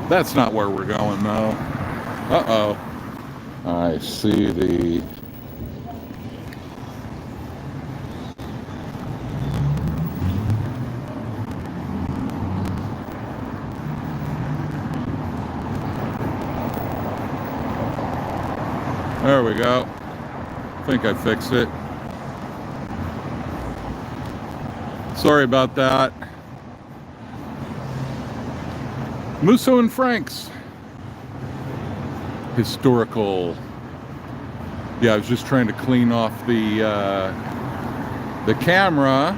That's not where we're going, though. Uh-oh. I see the... There we go. I think I fixed it. Sorry about that. Musso and Frank's historical. Yeah, I was just trying to clean off the camera,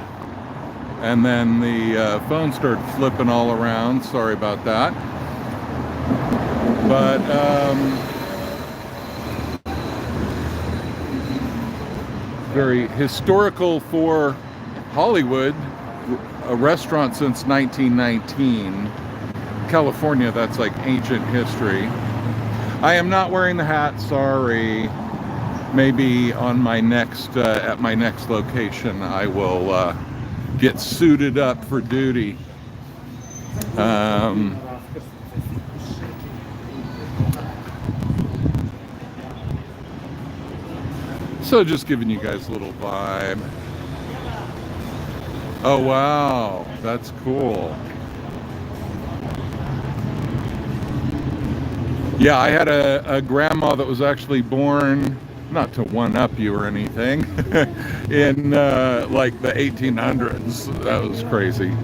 and then the phone started flipping all around. Sorry about that. But very historical for Hollywood. A restaurant since 1919. California, that's like ancient history. I am not wearing the hat, sorry. Maybe on my next at my next location I will get suited up for duty. So just giving you guys a little vibe. Oh wow, that's cool. Yeah, I had a grandma that was actually born, not to one-up you or anything, in like the 1800s. That was crazy.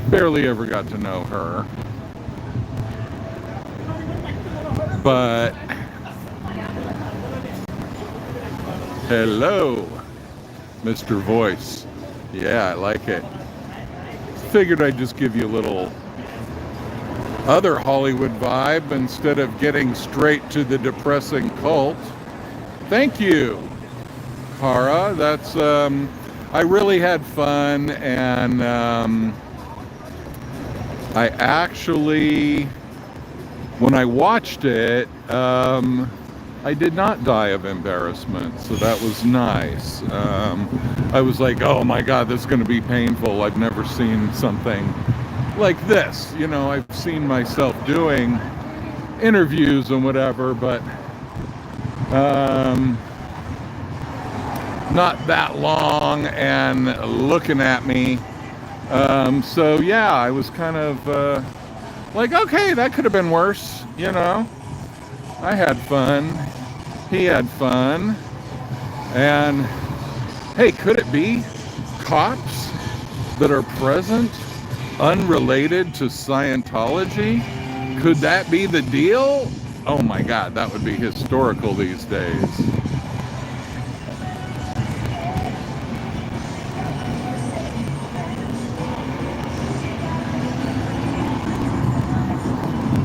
Barely ever got to know her. But, hello, Mr. Voice. Yeah, I like it. Figured I'd just give you a little other Hollywood vibe instead of getting straight to the depressing cult. Thank you, Cara. That's I really had fun, and I actually, when I watched it, I did not die of embarrassment, so that was nice. I was like, oh my god, this is going to be painful. I've never seen something like this. You know, I've seen myself doing interviews and whatever, but not that long and looking at me. So yeah, I was kind of like, okay, that could have been worse, you know. I had fun. He had fun. And hey, could it be cops that are present unrelated to Scientology? Could that be the deal? Oh my god, that would be historical these days.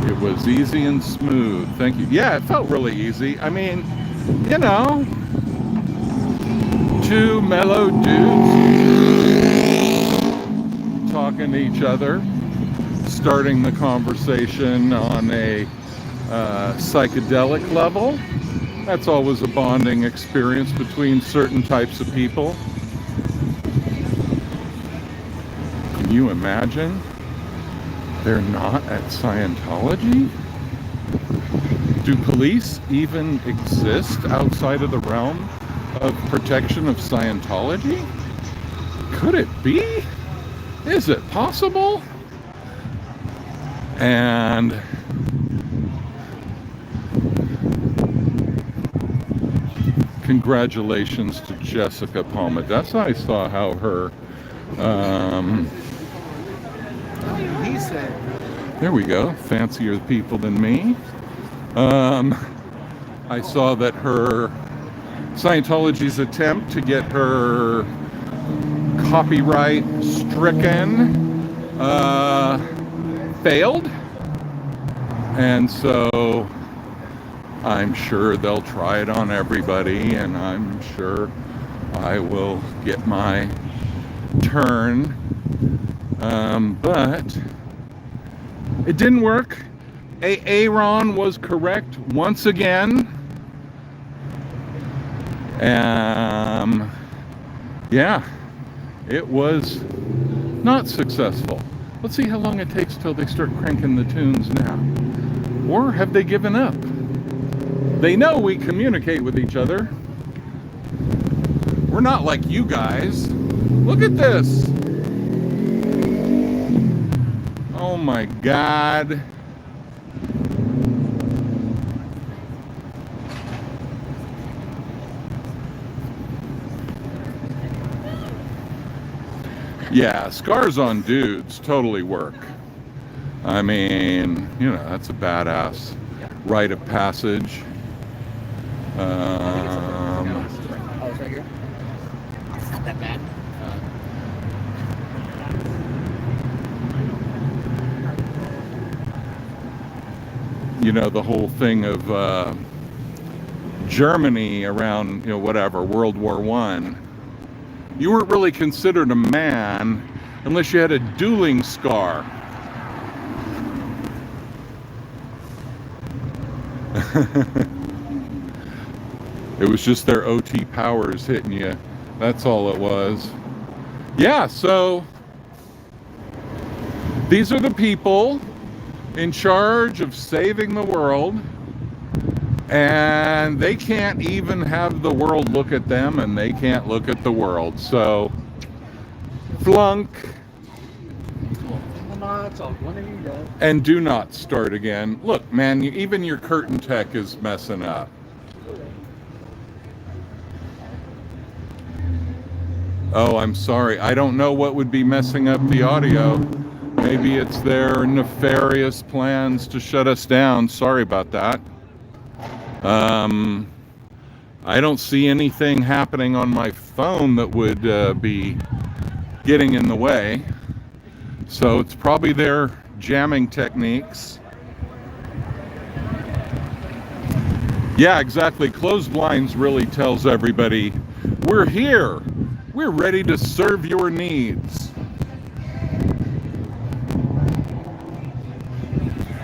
It was easy and smooth. Thank you. Yeah, it felt really easy. I mean, you know, two mellow dudes talking to each other, starting the conversation on a psychedelic level. That's always a bonding experience between certain types of people. Can you imagine? They're not at Scientology? Do police even exist outside of the realm of protection of Scientology? Could it be? Is it possible? And congratulations to Jessica Palmadessa. I saw how her there we go, fancier people than me. I saw that her Scientology's attempt to get her copyright stricken failed, and so I'm sure they'll try it on everybody, and I'm sure I will get my turn, but it didn't work. Aaron was correct once again. Yeah, it was not successful. Let's see how long it takes till they start cranking the tunes now. Or have they given up? They know we communicate with each other. We're not like you guys. Look at this. Oh my God. Yeah, scars on dudes totally work. I mean, you know, that's a badass rite of passage. Oh, it's right here. It's not that bad. You know, the whole thing of Germany around, you know, whatever, World War I. You weren't really considered a man unless you had a dueling scar. It was just their OT powers hitting you. That's all it was. Yeah, so these are the people in charge of saving the world, and they can't even have the world look at them, and they can't look at the world. So, flunk. And do not start again. Look, man, even your curtain tech is messing up. Oh, I'm sorry. I don't know what would be messing up the audio. Maybe it's their nefarious plans to shut us down. Sorry about that. I don't see anything happening on my phone that would be getting in the way. So it's probably their jamming techniques. Yeah, exactly. Closed blinds really tells everybody, we're here. We're ready to serve your needs.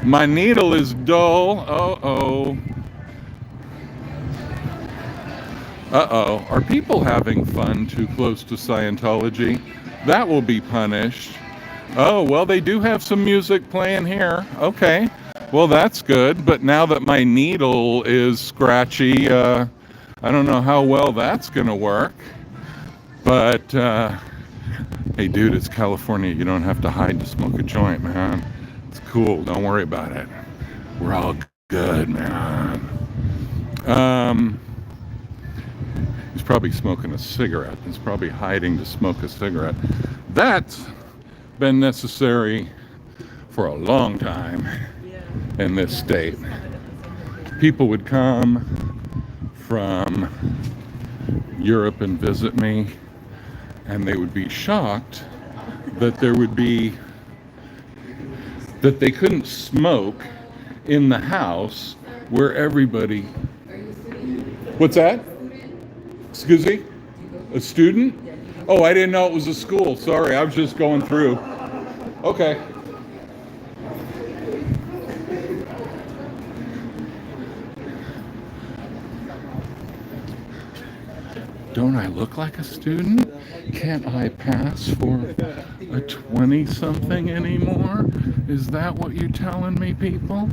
My needle is dull. Uh-oh. Uh-oh. Are people having fun too close to Scientology? That will be punished. Oh, well, they do have some music playing here. Okay. Well, that's good. But now that my needle is scratchy, I don't know how well that's going to work. But, hey, dude, it's California. You don't have to hide to smoke a joint, man. It's cool. Don't worry about it. We're all good, man. He's probably smoking a cigarette. He's probably hiding to smoke a cigarette. That's been necessary for a long time in this state. People would come from Europe and visit me, and they would be shocked that that they couldn't smoke in the house where everybody... What's that? Excuse me? A student? Oh, I didn't know it was a school. Sorry, I was just going through. Okay. Don't I look like a student? Can't I pass for a 20-something anymore? Is that what you're telling me, people?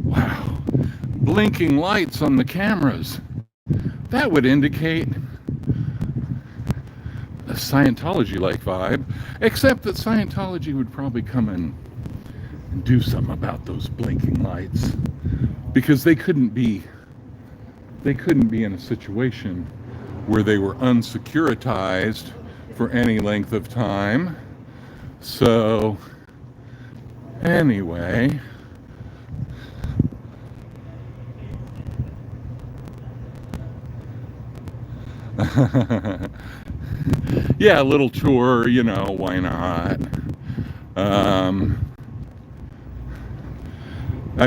Wow. Blinking lights on the cameras. That would indicate a Scientology-like vibe, except that Scientology would probably come in and do something about those blinking lights, because they couldn't be in a situation where they were unsecuritized for any length of time. So, anyway... Yeah, a little tour, you know, why not? I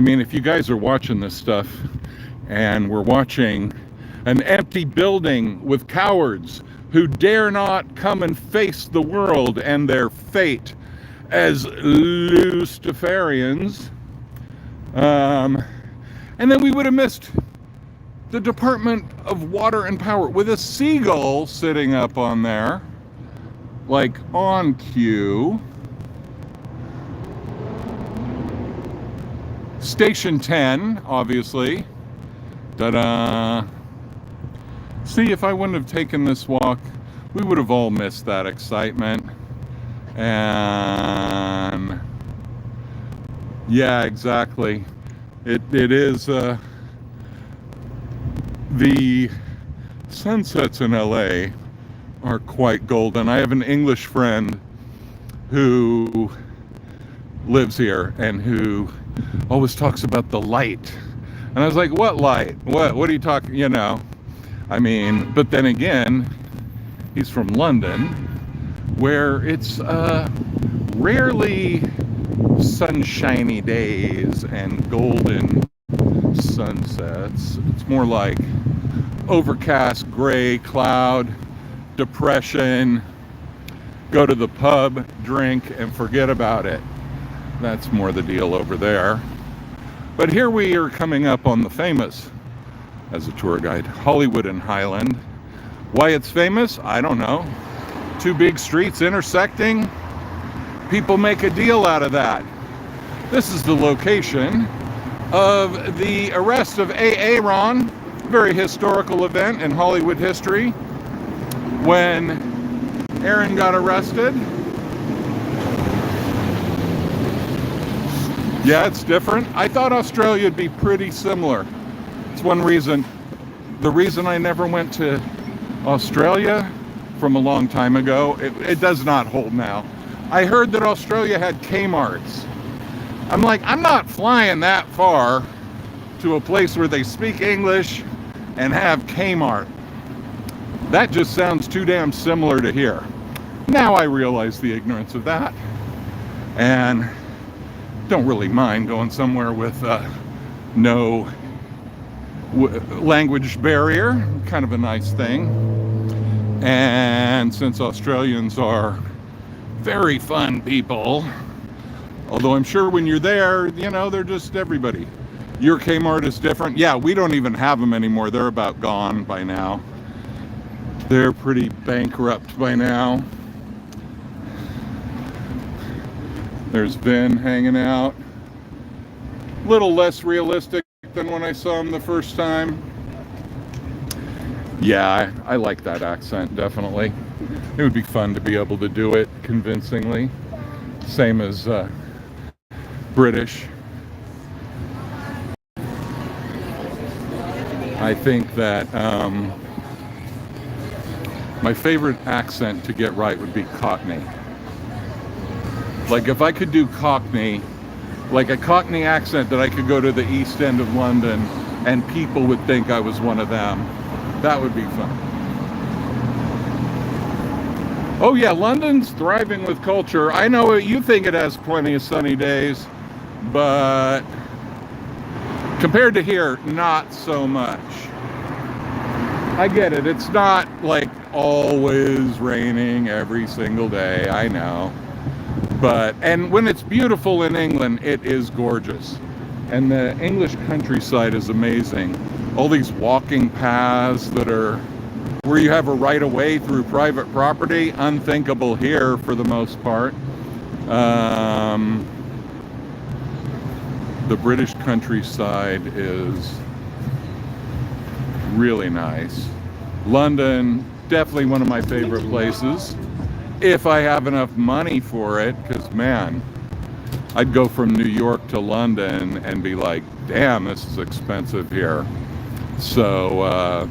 mean, if you guys are watching this stuff and we're watching an empty building with cowards who dare not come and face the world and their fate as Luciferians, and then we would have missed the Department of Water and Power with a seagull sitting up on there. like on cue. Station 10, obviously. Ta-da! See, if I wouldn't have taken this walk, we would have all missed that excitement. And yeah, exactly. It is the sunsets in LA are quite golden. I have an English friend who lives here and who always talks about the light. And I was like, what light? What are you talking, you know? I mean, but then again, he's from London, where it's rarely sunshiny days and golden sunsets. It's more like overcast, gray, cloud, depression, go to the pub, drink, and forget about it. That's more the deal over there. But here we are coming up on the famous, as a tour guide, Hollywood and Highland. Why it's famous? I don't know. Two big streets intersecting. People make a deal out of that. This is the location of the arrest of Aaron, very historical event in Hollywood history. When Aaron got arrested. Yeah, it's different. I thought Australia would be pretty similar. It's one reason. The reason I never went to Australia from a long time ago, it does not hold now. I heard that Australia had Kmarts. I'm like, I'm not flying that far to a place where they speak English and have Kmart. That just sounds too damn similar to here. Now I realize the ignorance of that. And don't really mind going somewhere with no language barrier. Kind of a nice thing. And since Australians are very fun people, although I'm sure when you're there, you know, they're just everybody. Your Kmart is different. Yeah, we don't even have them anymore. They're about gone by now. They're pretty bankrupt by now. There's Vin hanging out. A little less realistic than when I saw him the first time. Yeah, I like that accent, definitely. It would be fun to be able to do it convincingly. Same as British. I think that my favorite accent to get right would be Cockney. Like if I could do Cockney, like a Cockney accent that I could go to the East End of London and people would think I was one of them, that would be fun. Oh yeah, London's thriving with culture. I know you think it has plenty of sunny days, but compared to here, not so much. I get it. It's not like always raining every single day. I know. But, and when it's beautiful in England, it is gorgeous. And the English countryside is amazing. All these walking paths that are where you have a right of way through private property, unthinkable here for the most part. The British countryside is really nice. London, definitely one of my favorite places. If I have enough money for it, because man, I'd go from New York to London and be like, damn, this is expensive here. So,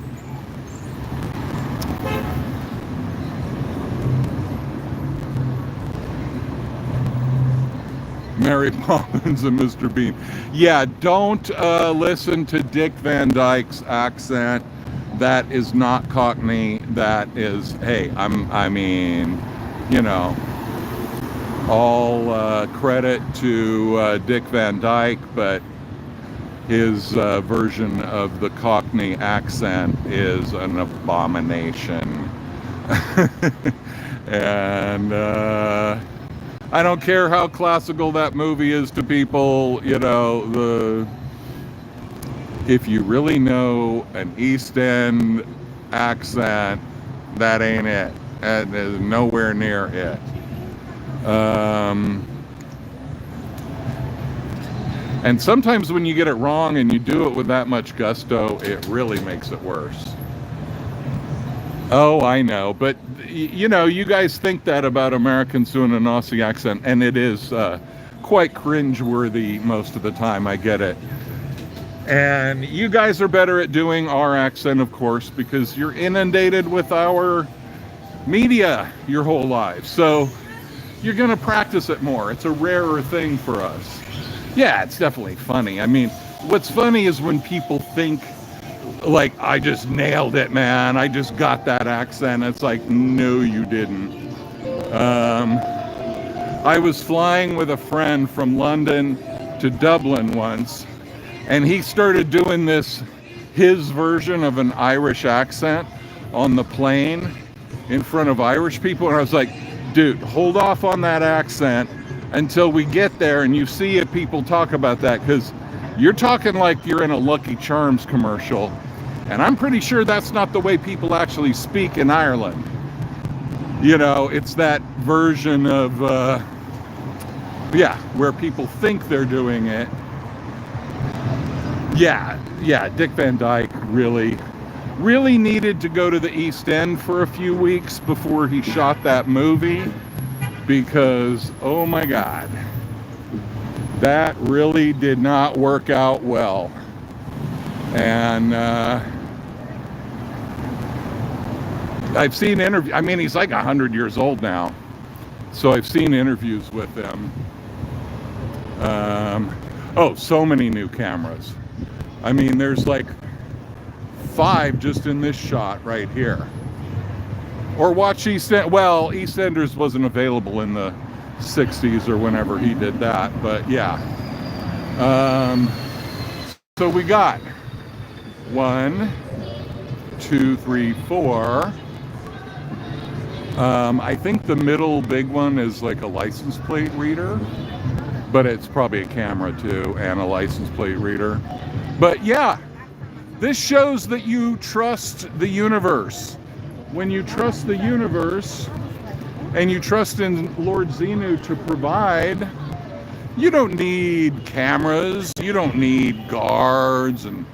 Mary Poppins and Mr. Bean. Yeah, don't listen to Dick Van Dyke's accent. That is not Cockney. That is, hey, I mean, you know, all credit to Dick Van Dyke, but his version of the Cockney accent is an abomination. And I don't care how classical that movie is to people, you know, if you really know an East End accent, that ain't it. Nowhere near it. And sometimes when you get it wrong and you do it with that much gusto, it really makes it worse. Oh, I know, but you know, you guys think that about Americans doing an Aussie accent, and it is quite cringeworthy most of the time. I get it. And you guys are better at doing our accent, of course, because you're inundated with our media your whole lives. So you're going to practice it more. It's a rarer thing for us. Yeah, it's definitely funny. I mean, what's funny is when people think, like, I just nailed it, man. I just got that accent. It's like, no, you didn't. I was flying with a friend from London to Dublin once, and he started doing his version of an Irish accent on the plane in front of Irish people. And I was like, dude, hold off on that accent until we get there and you see if people talk about that, because you're talking like you're in a Lucky Charms commercial. And I'm pretty sure that's not the way people actually speak in Ireland. You know, it's that version of, where people think they're doing it. Yeah, Dick Van Dyke really needed to go to the East End for a few weeks before he shot that movie, because, oh my God, that really did not work out well. And I've seen interviews. I mean, he's like 100 years old now, so I've seen interviews with him. So many new cameras. I mean, there's like 5 just in this shot right here. Or watch EastEnders. Well, EastEnders wasn't available in the 60s or whenever he did that, but yeah. So we got 1, 2, 3, 4. I think the middle big one is like a license plate reader, but it's probably a camera too, and a license plate reader. But yeah, this shows that you trust the universe. When you trust the universe and you trust in Lord Xenu to provide, you don't need cameras, you don't need guards and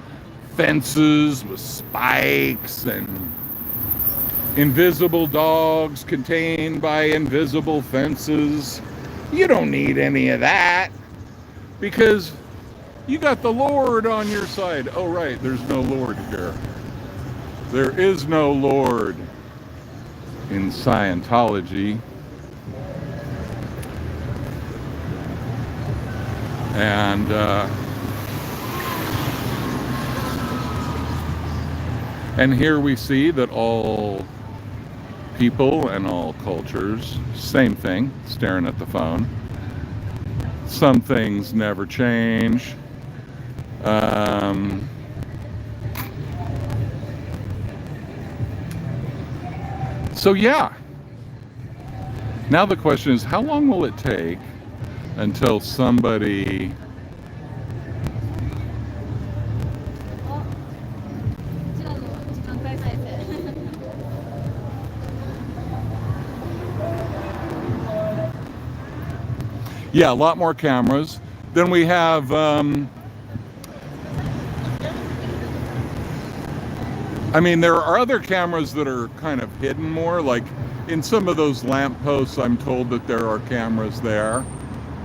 fences with spikes and invisible dogs contained by invisible fences. You don't need any of that, because you got the Lord on your side. Oh, right, there's no Lord here. There is no Lord in Scientology. And here we see that all people and all cultures, same thing, staring at the phone. Some things never change. So yeah. Now the question is, how long will it take until somebody yeah, a lot more cameras. Then we have I mean, there are other cameras that are kind of hidden more, like in some of those lampposts, I'm told that there are cameras there.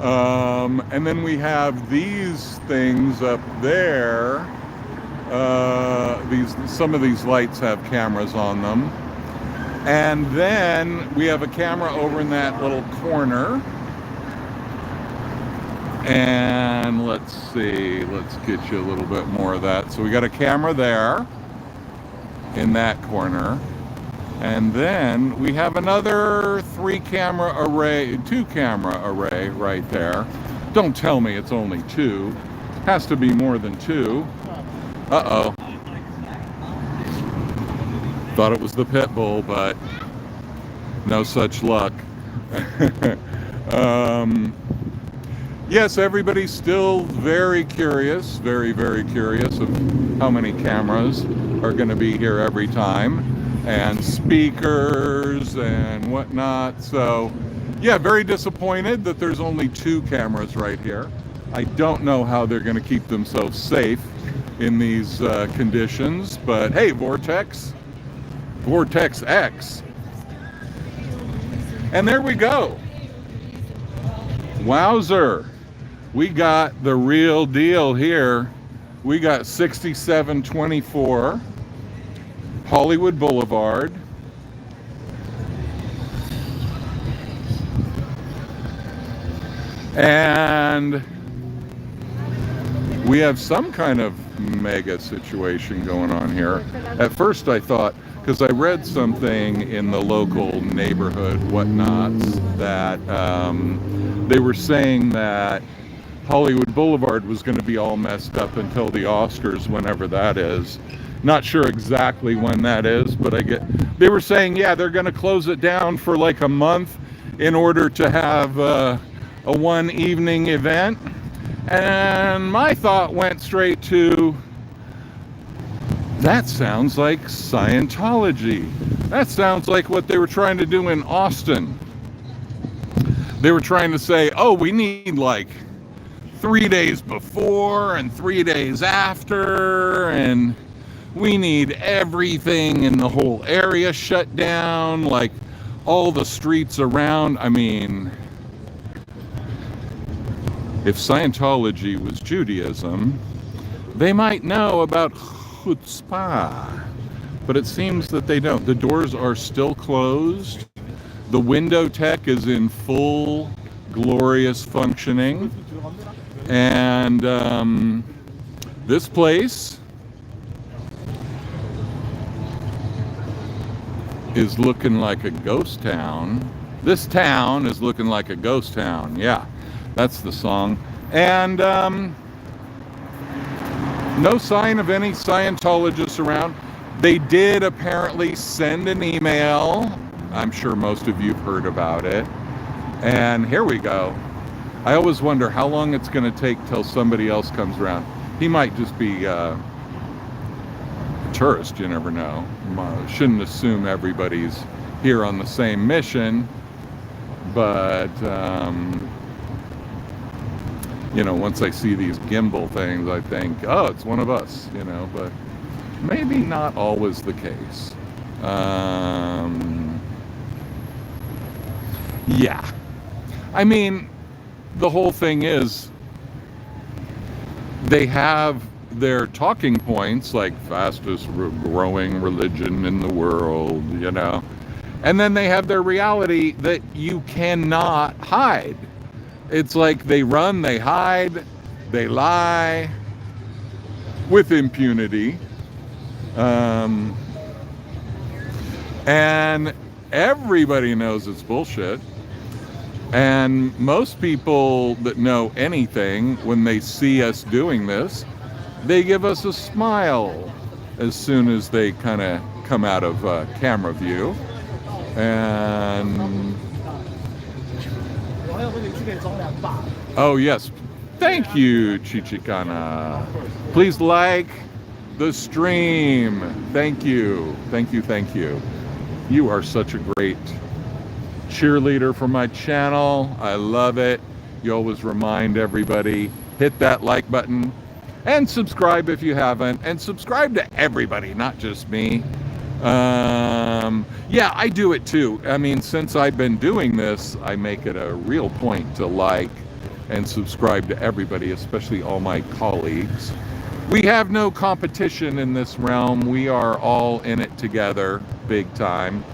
And then we have these things up there. Some of these lights have cameras on them. And then we have a camera over in that little corner. And let's see, let's get you a little bit more of that. So we got a camera there in that corner. And then we have another 2 camera array right there. Don't tell me it's only 2. Has to be more than 2. Uh-oh. Thought it was the pit bull, but no such luck. Yes, everybody's still very curious, very, very curious of how many cameras are going to be here every time. and speakers and whatnot. So yeah, very disappointed that there's only 2 cameras right here. I don't know how they're going to keep themselves safe in these conditions, but hey, Vortex X. And there we go. Wowzer. We got the real deal here. We got 6724 Hollywood Boulevard. And we have some kind of mega situation going on here. At first I thought, because I read something in the local neighborhood whatnots, that they were saying that Hollywood Boulevard was going to be all messed up until the Oscars, whenever that is. Not sure exactly when that is, but they were saying, yeah, they're going to close it down for like a month in order to have a one evening event. And my thought went straight to, that sounds like Scientology. That sounds like what they were trying to do in Austin. They were trying to say, oh, we need like 3 days before and 3 days after, and we need everything in the whole area shut down, like all the streets around. I mean, if Scientology was Judaism, they might know about chutzpah, but it seems that they don't. The doors are still closed. The window tech is in full glorious functioning. And this place is looking like a ghost town. This town is looking like a ghost town. Yeah, that's the song. And no sign of any Scientologists around. They did apparently send an email. I'm sure most of you have heard about it. And here we go. I always wonder how long it's going to take till somebody else comes around. He might just be a tourist, you never know. Shouldn't assume everybody's here on the same mission, but you know, once I see these gimbal things, I think, oh, it's one of us, you know, but maybe not always the case. Yeah. I mean, the whole thing is, they have their talking points, like fastest growing religion in the world, you know, and then they have their reality that you cannot hide. It's like they run, they hide, they lie with impunity, and everybody knows it's bullshit. And most people that know anything, when they see us doing this, they give us a smile as soon as they kind of come out of camera view. And oh yes, thank you, Chichicana. Please like the stream. Thank you, thank you, thank you. You are such a great cheerleader for my channel. I love it. You always remind everybody, hit that like button and subscribe if you haven't, and subscribe to everybody, not just me. Yeah, I do it too. I mean, since I've been doing this, I make it a real point to like and subscribe to everybody, especially all my colleagues. We have no competition in this realm. We are all in it together, big time.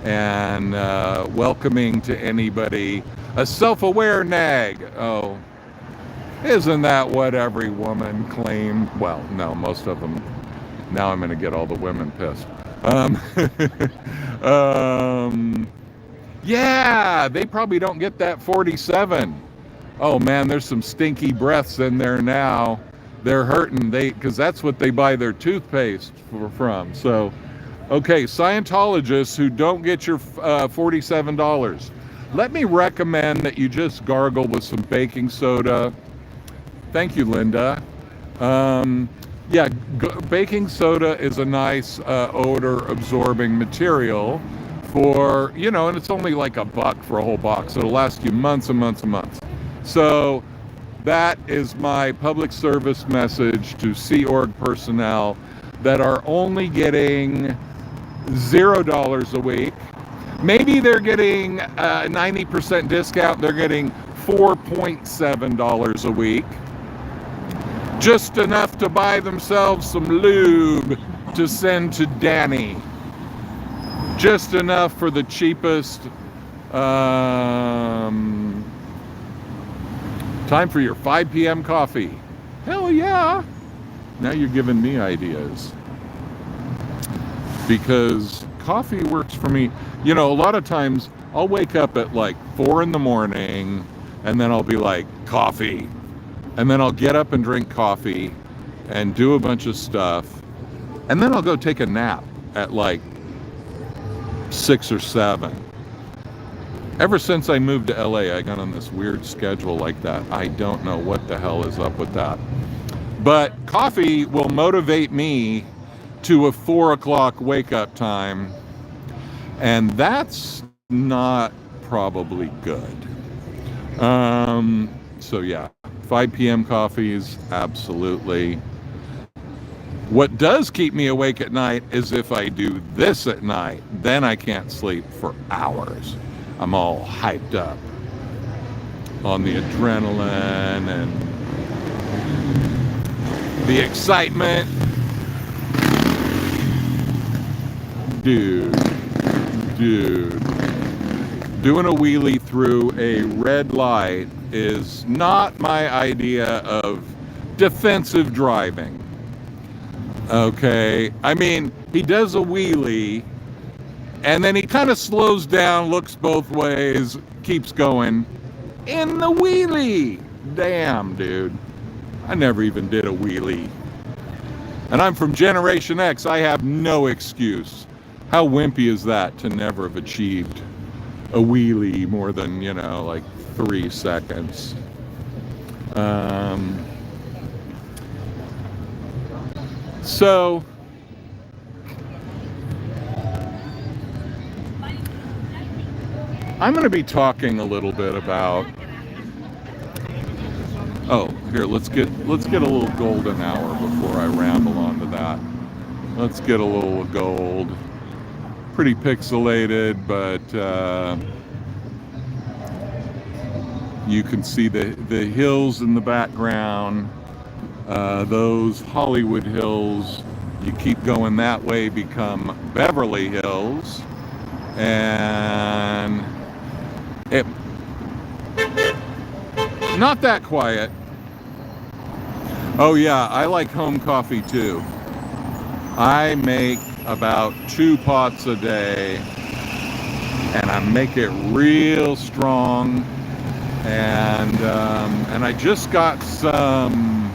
And welcoming to anybody, a self-aware nag. Oh, isn't that what every woman claimed? Well, no, most of them. Now I'm going to get all the women pissed. Yeah, they probably don't get that 47. Oh man, there's some stinky breaths in there now. They're hurting, because that's what they buy their toothpaste from. So, okay, Scientologists who don't get your $47, let me recommend that you just gargle with some baking soda. Thank you, Linda. Yeah, baking soda is a nice odor absorbing material for, and it's only like $1 for a whole box. So it'll last you months and months and months. So that is my public service message to Sea Org personnel that are only getting $0 a week. Maybe they're getting a 90% discount. They're getting $4.7 a week. Just enough to buy themselves some lube to send to Danny. Just enough for the cheapest. Time for your 5 p.m. coffee. Hell yeah. Now you're giving me ideas. Because coffee works for me. A lot of times I'll wake up at like 4 in the morning and then I'll be like, coffee. And then I'll get up and drink coffee and do a bunch of stuff. And then I'll go take a nap at like 6 or 7. Ever since I moved to LA, I got on this weird schedule like that. I don't know what the hell is up with that. But coffee will motivate me to a 4 o'clock wake up time. And that's not probably good. So yeah, 5 p.m. coffees, absolutely. What does keep me awake at night is if I do this at night, then I can't sleep for hours. I'm all hyped up on the adrenaline and the excitement. Dude, doing a wheelie through a red light is not my idea of defensive driving. Okay, I mean, he does a wheelie and then he kind of slows down, looks both ways, keeps going in the wheelie. Damn, dude. I never even did a wheelie. And I'm from Generation X. I have no excuse. How wimpy is that to never have achieved a wheelie more than, like 3 seconds? So I'm going to be talking a little bit about. Oh, here, let's get a little golden hour before I ramble onto that. Let's get a little gold. Pretty pixelated, but you can see the hills in the background. Those Hollywood Hills, you keep going that way, become Beverly Hills. And it not that quiet. Oh yeah, I like home coffee too. I make about 2 pots a day, and I make it real strong. And I just got some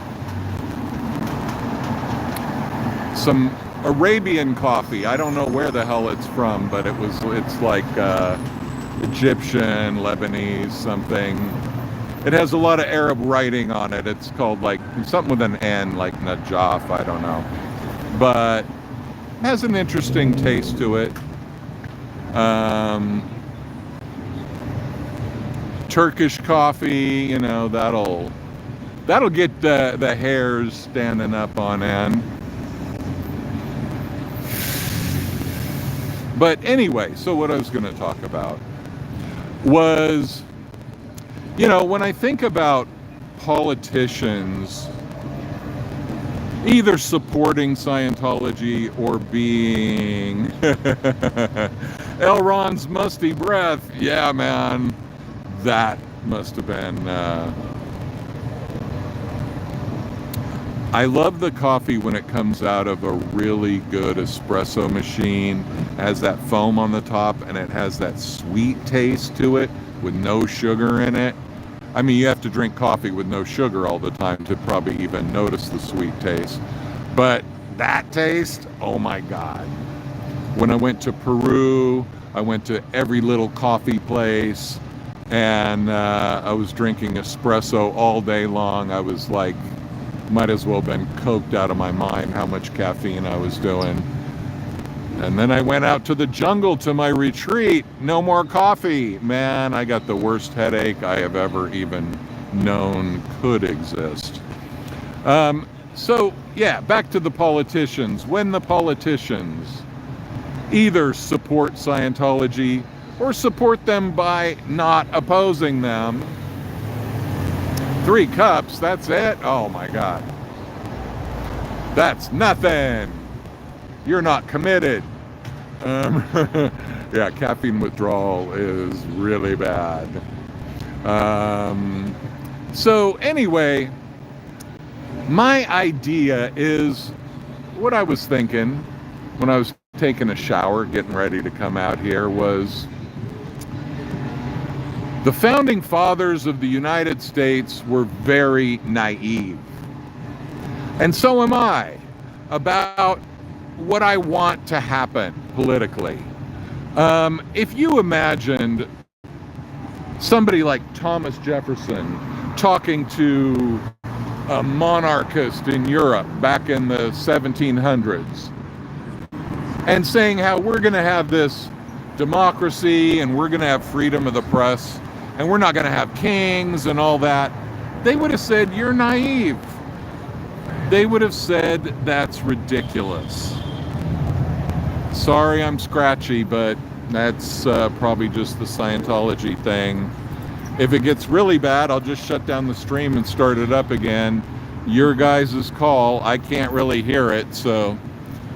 Arabian coffee. I don't know where the hell it's from, but it's like Egyptian, Lebanese, something. It has a lot of Arab writing on it. It's called like something with an N, like Najaf, I don't know. But it has an interesting taste to it. Turkish coffee, that'll get the hairs standing up on end. But anyway, so what I was going to talk about was, when I think about politicians either supporting Scientology or being L. Ron's musty breath, yeah, man, that must have been... I love the coffee when it comes out of a really good espresso machine. It has that foam on the top and it has that sweet taste to it with no sugar in it. I mean, you have to drink coffee with no sugar all the time to probably even notice the sweet taste. But that taste, oh my God. When I went to Peru, I went to every little coffee place and I was drinking espresso all day long. I was like Might as well have been coked out of my mind how much caffeine I was doing. And then I went out to the jungle to my retreat. No more coffee. Man, I got the worst headache I have ever even known could exist. So, yeah, back to the politicians. When the politicians either support Scientology or support them by not opposing them, 3 cups, that's it? Oh my God. That's nothing. You're not committed. Yeah, caffeine withdrawal is really bad. So anyway, my idea is what I was thinking when I was taking a shower, getting ready to come out here, was the founding fathers of the United States were very naive. And so am I about what I want to happen politically. If you imagined somebody like Thomas Jefferson talking to a monarchist in Europe back in the 1700s and saying how we're going to have this democracy and we're going to have freedom of the press and we're not going to have kings and all that, they would have said, you're naive. They would have said, that's ridiculous. Sorry, I'm scratchy, but that's probably just the Scientology thing. If it gets really bad, I'll just shut down the stream and start it up again. Your guys' call. I can't really hear it, so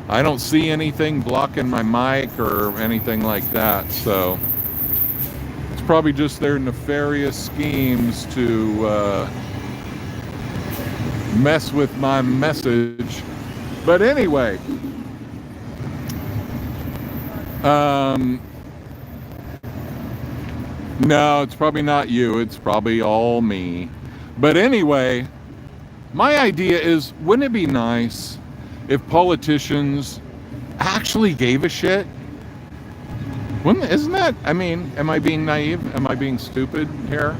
I don't see anything blocking my mic or anything like that. So it's probably just their nefarious schemes to mess with my message. But anyway, no, it's probably not you. It's probably all me. But anyway, my idea is, wouldn't it be nice if politicians actually gave a shit? Isn't that, I mean, am I being naive? Am I being stupid here?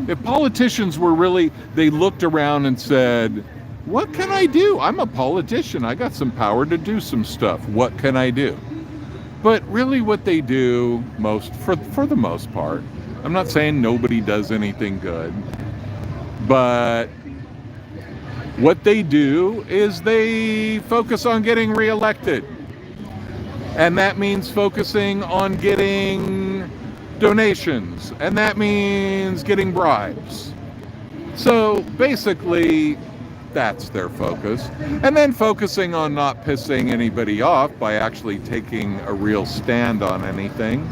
If politicians were really, they looked around and said, what can I do? I'm a politician. I got some power to do some stuff. What can I do? But really what they do for the most part, I'm not saying nobody does anything good, but what they do is they focus on getting reelected. And that means focusing on getting donations. And that means getting bribes. So basically, that's their focus. And then focusing on not pissing anybody off by actually taking a real stand on anything.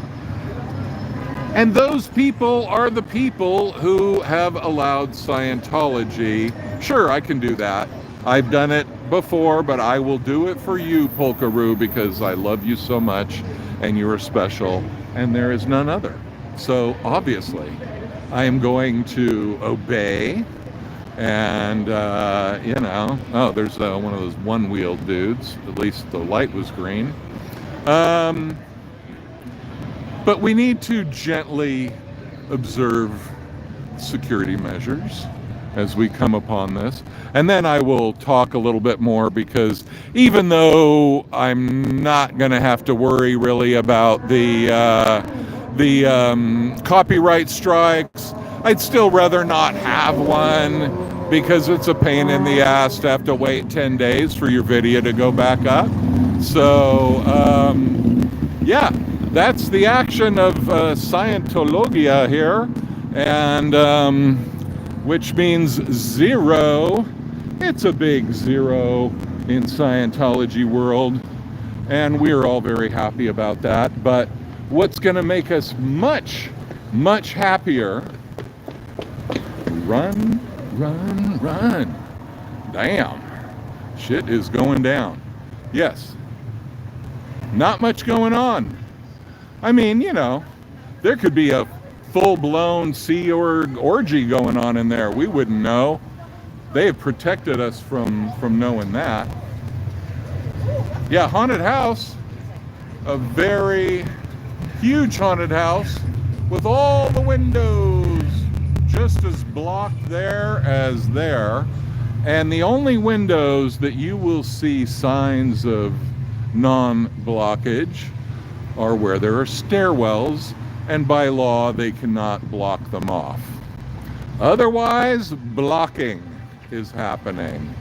And those people are the people who have allowed Scientology. Sure, I can do that. I've done it before, but I will do it for you, Polkaroo, because I love you so much and you are special and there is none other. So obviously, I am going to obey. And, oh, there's one of those one-wheeled dudes. At least the light was green. But we need to gently observe security measures as we come upon this. And then I will talk a little bit more, because even though I'm not going to have to worry really about the copyright strikes, I'd still rather not have one, because it's a pain in the ass to have to wait 10 days for your video to go back up. So, yeah, that's the action of Scientology here, and which means zero. It's a big zero in Scientology world, and we're all very happy about that. But what's going to make us much, much happier... Run, run, run. Damn. Shit is going down. Yes. Not much going on. I mean, there could be a full-blown Sea orgy going on in there. We wouldn't know. They have protected us from knowing that. Yeah, haunted house. A very huge haunted house with all the windows just as as blocked there as there. And the only windows that you will see signs of non-blockage are where there are stairwells, and by law they cannot block them off. Otherwise, blocking is happening.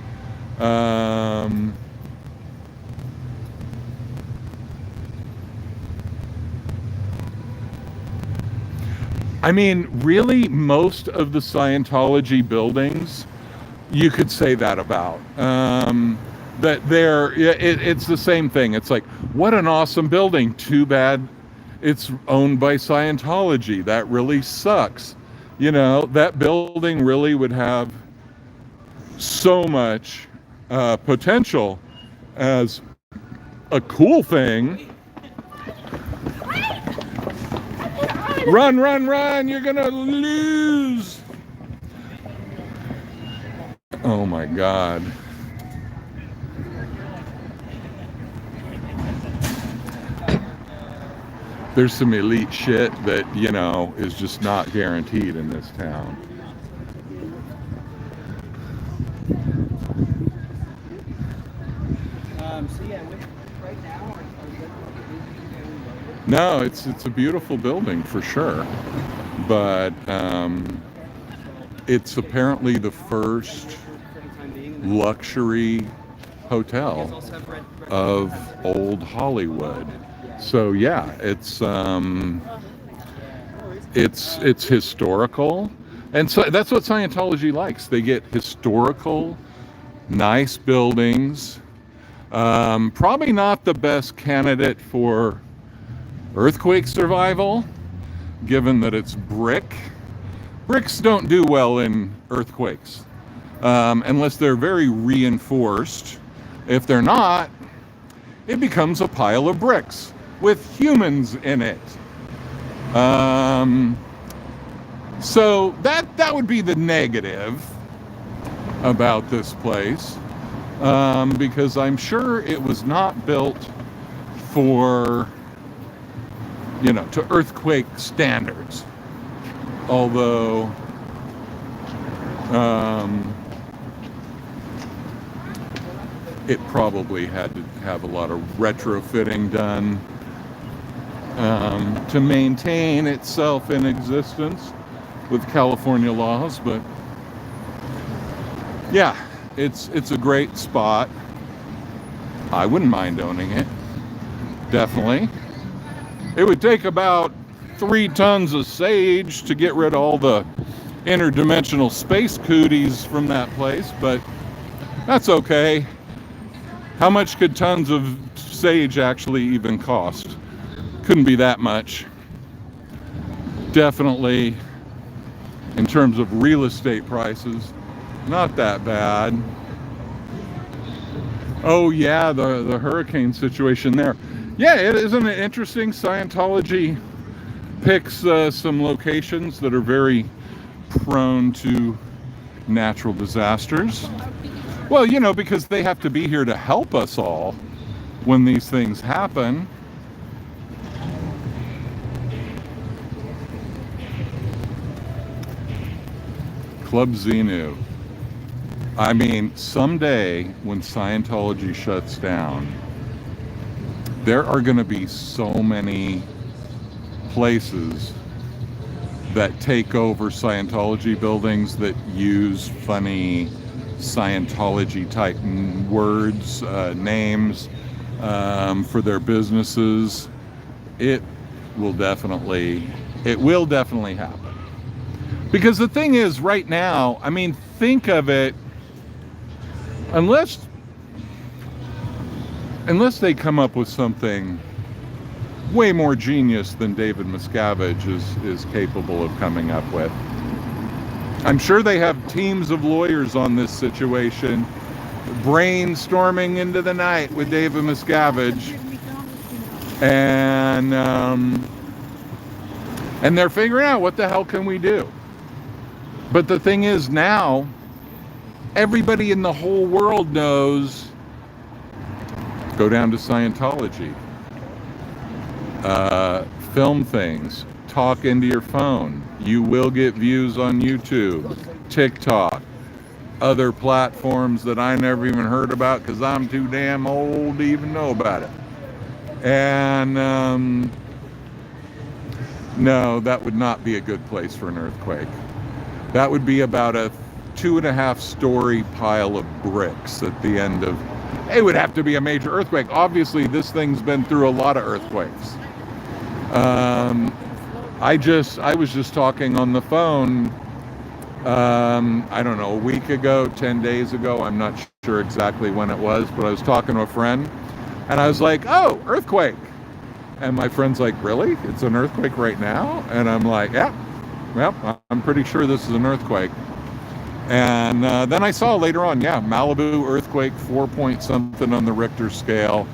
I mean, really, most of the Scientology buildings, you could say that about. That it's the same thing. It's like, what an awesome building. Too bad it's owned by Scientology. That really sucks. You know, that building really would have so much potential as a cool thing. Run, run, run, you're gonna lose. Oh my God. There's some elite shit that, you know, is just not guaranteed in this town. So yeah, right now, No, it's a beautiful building for sure, but it's apparently the first luxury hotel of old Hollywood. So yeah, it's historical, and so that's what Scientology likes. They get historical, nice buildings. Probably not the best candidate for earthquake survival, given that it's brick. Bricks don't do well in earthquakes, unless they're very reinforced. If they're not, it becomes a pile of bricks with humans in it. So that would be the negative about this place, because I'm sure it was not built for, you know, to earthquake standards. Although, it probably had to have a lot of retrofitting done to maintain itself in existence with California laws. But yeah, it's a great spot. I wouldn't mind owning it. Definitely. It would take about 3 tons of sage to get rid of all the interdimensional space cooties from that place, but that's okay. How much could tons of sage actually even cost? Couldn't be that much. Definitely, in terms of real estate prices, not that bad. Oh yeah, the hurricane situation there. Yeah, isn't it interesting? Scientology picks some locations that are very prone to natural disasters. Well, you know, because they have to be here to help us all when these things happen. Club Xenu. I mean, someday when Scientology shuts down, there are going to be so many places that take over Scientology buildings that use funny Scientology type words, names for their businesses. It will definitely happen. Because the thing is, right now, I mean, think of it, unless they come up with something way more genius than David Miscavige is capable of coming up with. I'm sure they have teams of lawyers on this situation, brainstorming into the night with David Miscavige, and they're figuring out what the hell can we do. But the thing is, now everybody in the whole world knows, go down to Scientology, film things, talk into your phone, You will get views on YouTube, TikTok, other platforms that I never even heard about because I'm too damn old to even know about it. And no, that would not be a good place for an earthquake. That would be about a 2.5-story pile of bricks at the end of. It would have to be a major earthquake. Obviously, this thing's been through a lot of earthquakes. I was just talking on the phone, I don't know, a week ago, 10 days ago, I'm not sure exactly when it was, but I was talking to a friend, and I was like, oh, earthquake. And my friend's like, really? It's an earthquake right now? And I'm like, yeah, well, I'm pretty sure this is an earthquake. And then I saw later on, yeah, Malibu earthquake, 4 point something on the Richter scale.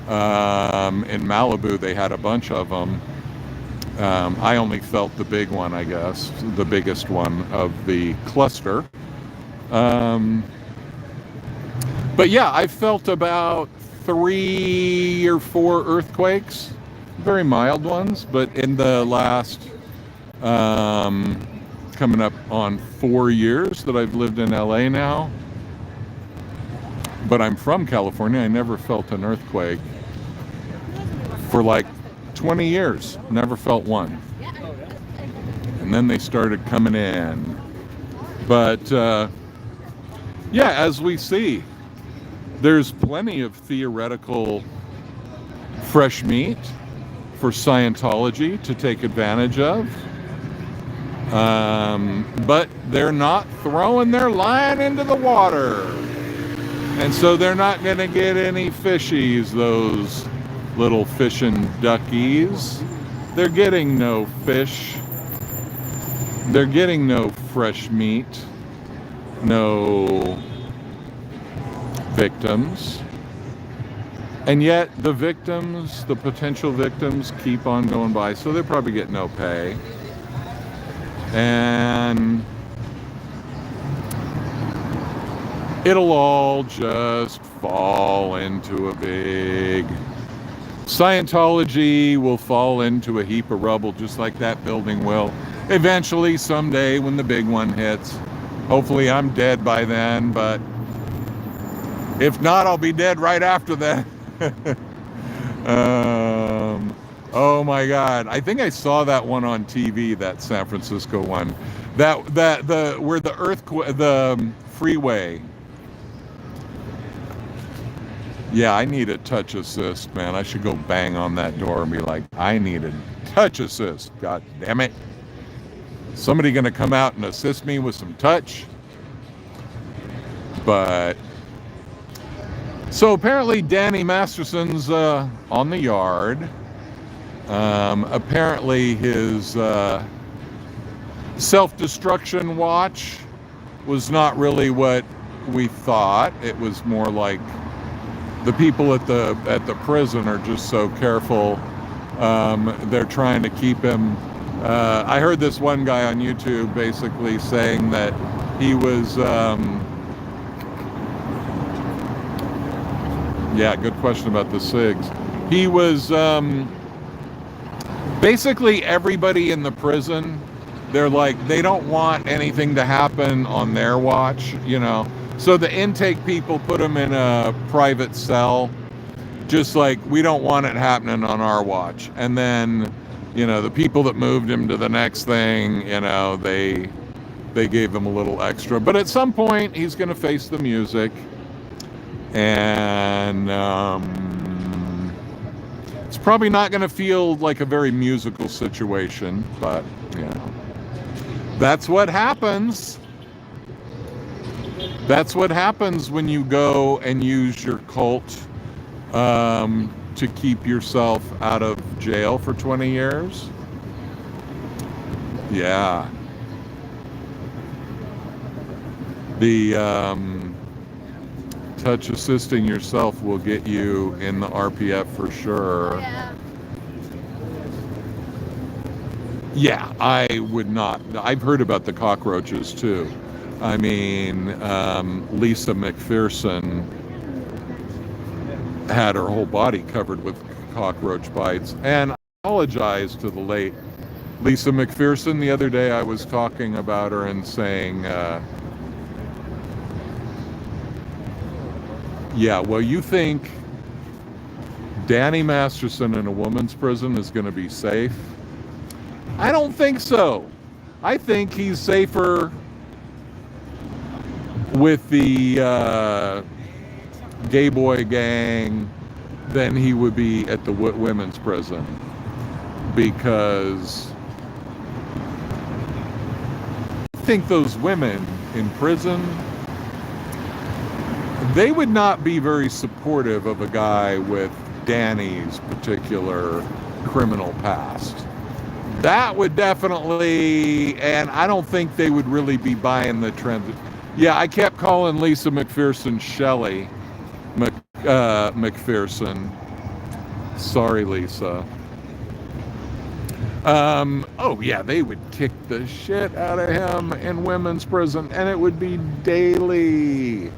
In Malibu, they had a bunch of them. I only felt the big one, I guess, the biggest one of the cluster. But yeah, I felt about 3 or 4 earthquakes, very mild ones, but in the last coming up on 4 years that I've lived in LA now. But I'm from California. I never felt an earthquake for like 20 years. Never felt one. And then they started coming in. But yeah, as we see, there's plenty of theoretical fresh meat for Scientology to take advantage of. But they're not throwing their line into the water. And so they're not going to get any fishies, those little fishing duckies. They're getting no fish. They're getting no fresh meat. No victims. And yet the victims, the potential victims, keep on going by. So they probably get no pay. And it'll all just fall into a big. Scientology will fall into a heap of rubble just like that building will. Eventually, someday, when the big one hits. Hopefully I'm dead by then, but if not, I'll be dead right after that. Oh my God! I think I saw that one on TV, that San Francisco one, where the earthquake, the freeway. Yeah, I need a touch assist, man. I should go bang on that door and be like, I need a touch assist. God damn it! Somebody gonna come out and assist me with some touch? But so apparently Danny Masterson's on the yard. Apparently his self-destruction watch was not really what we thought. It was more like the people at the prison are just so careful. They're trying to keep him. I heard this one guy on YouTube basically saying that he was. Yeah, good question about the SIGs. He was. Basically, everybody in the prison, they're like, they don't want anything to happen on their watch, you know. So the intake people put them in a private cell, just like, we don't want it happening on our watch. And then, you know, the people that moved him to the next thing, you know, they gave him a little extra. But at some point, he's going to face the music. And it's probably not going to feel like a very musical situation, but, you know, that's what happens. That's what happens when you go and use your cult to keep yourself out of jail for 20 years. Yeah. The touch assisting yourself will get you in the RPF for sure. Yeah, I would not. I've heard about the cockroaches too. I mean, Lisa McPherson had her whole body covered with cockroach bites. And I apologize to the late Lisa McPherson, the other day I was talking about her and saying, yeah, well, you think Danny Masterson in a woman's prison is going to be safe? I don't think so. I think he's safer with the gay boy gang than he would be at the women's prison, because I think those women in prison, they would not be very supportive of a guy with Danny's particular criminal past. That would definitely, and I don't think they would really be buying the trend. Yeah, I kept calling Lisa McPherson Shelley McPherson. Sorry, Lisa. Oh yeah, they would kick the shit out of him in women's prison, and it would be daily.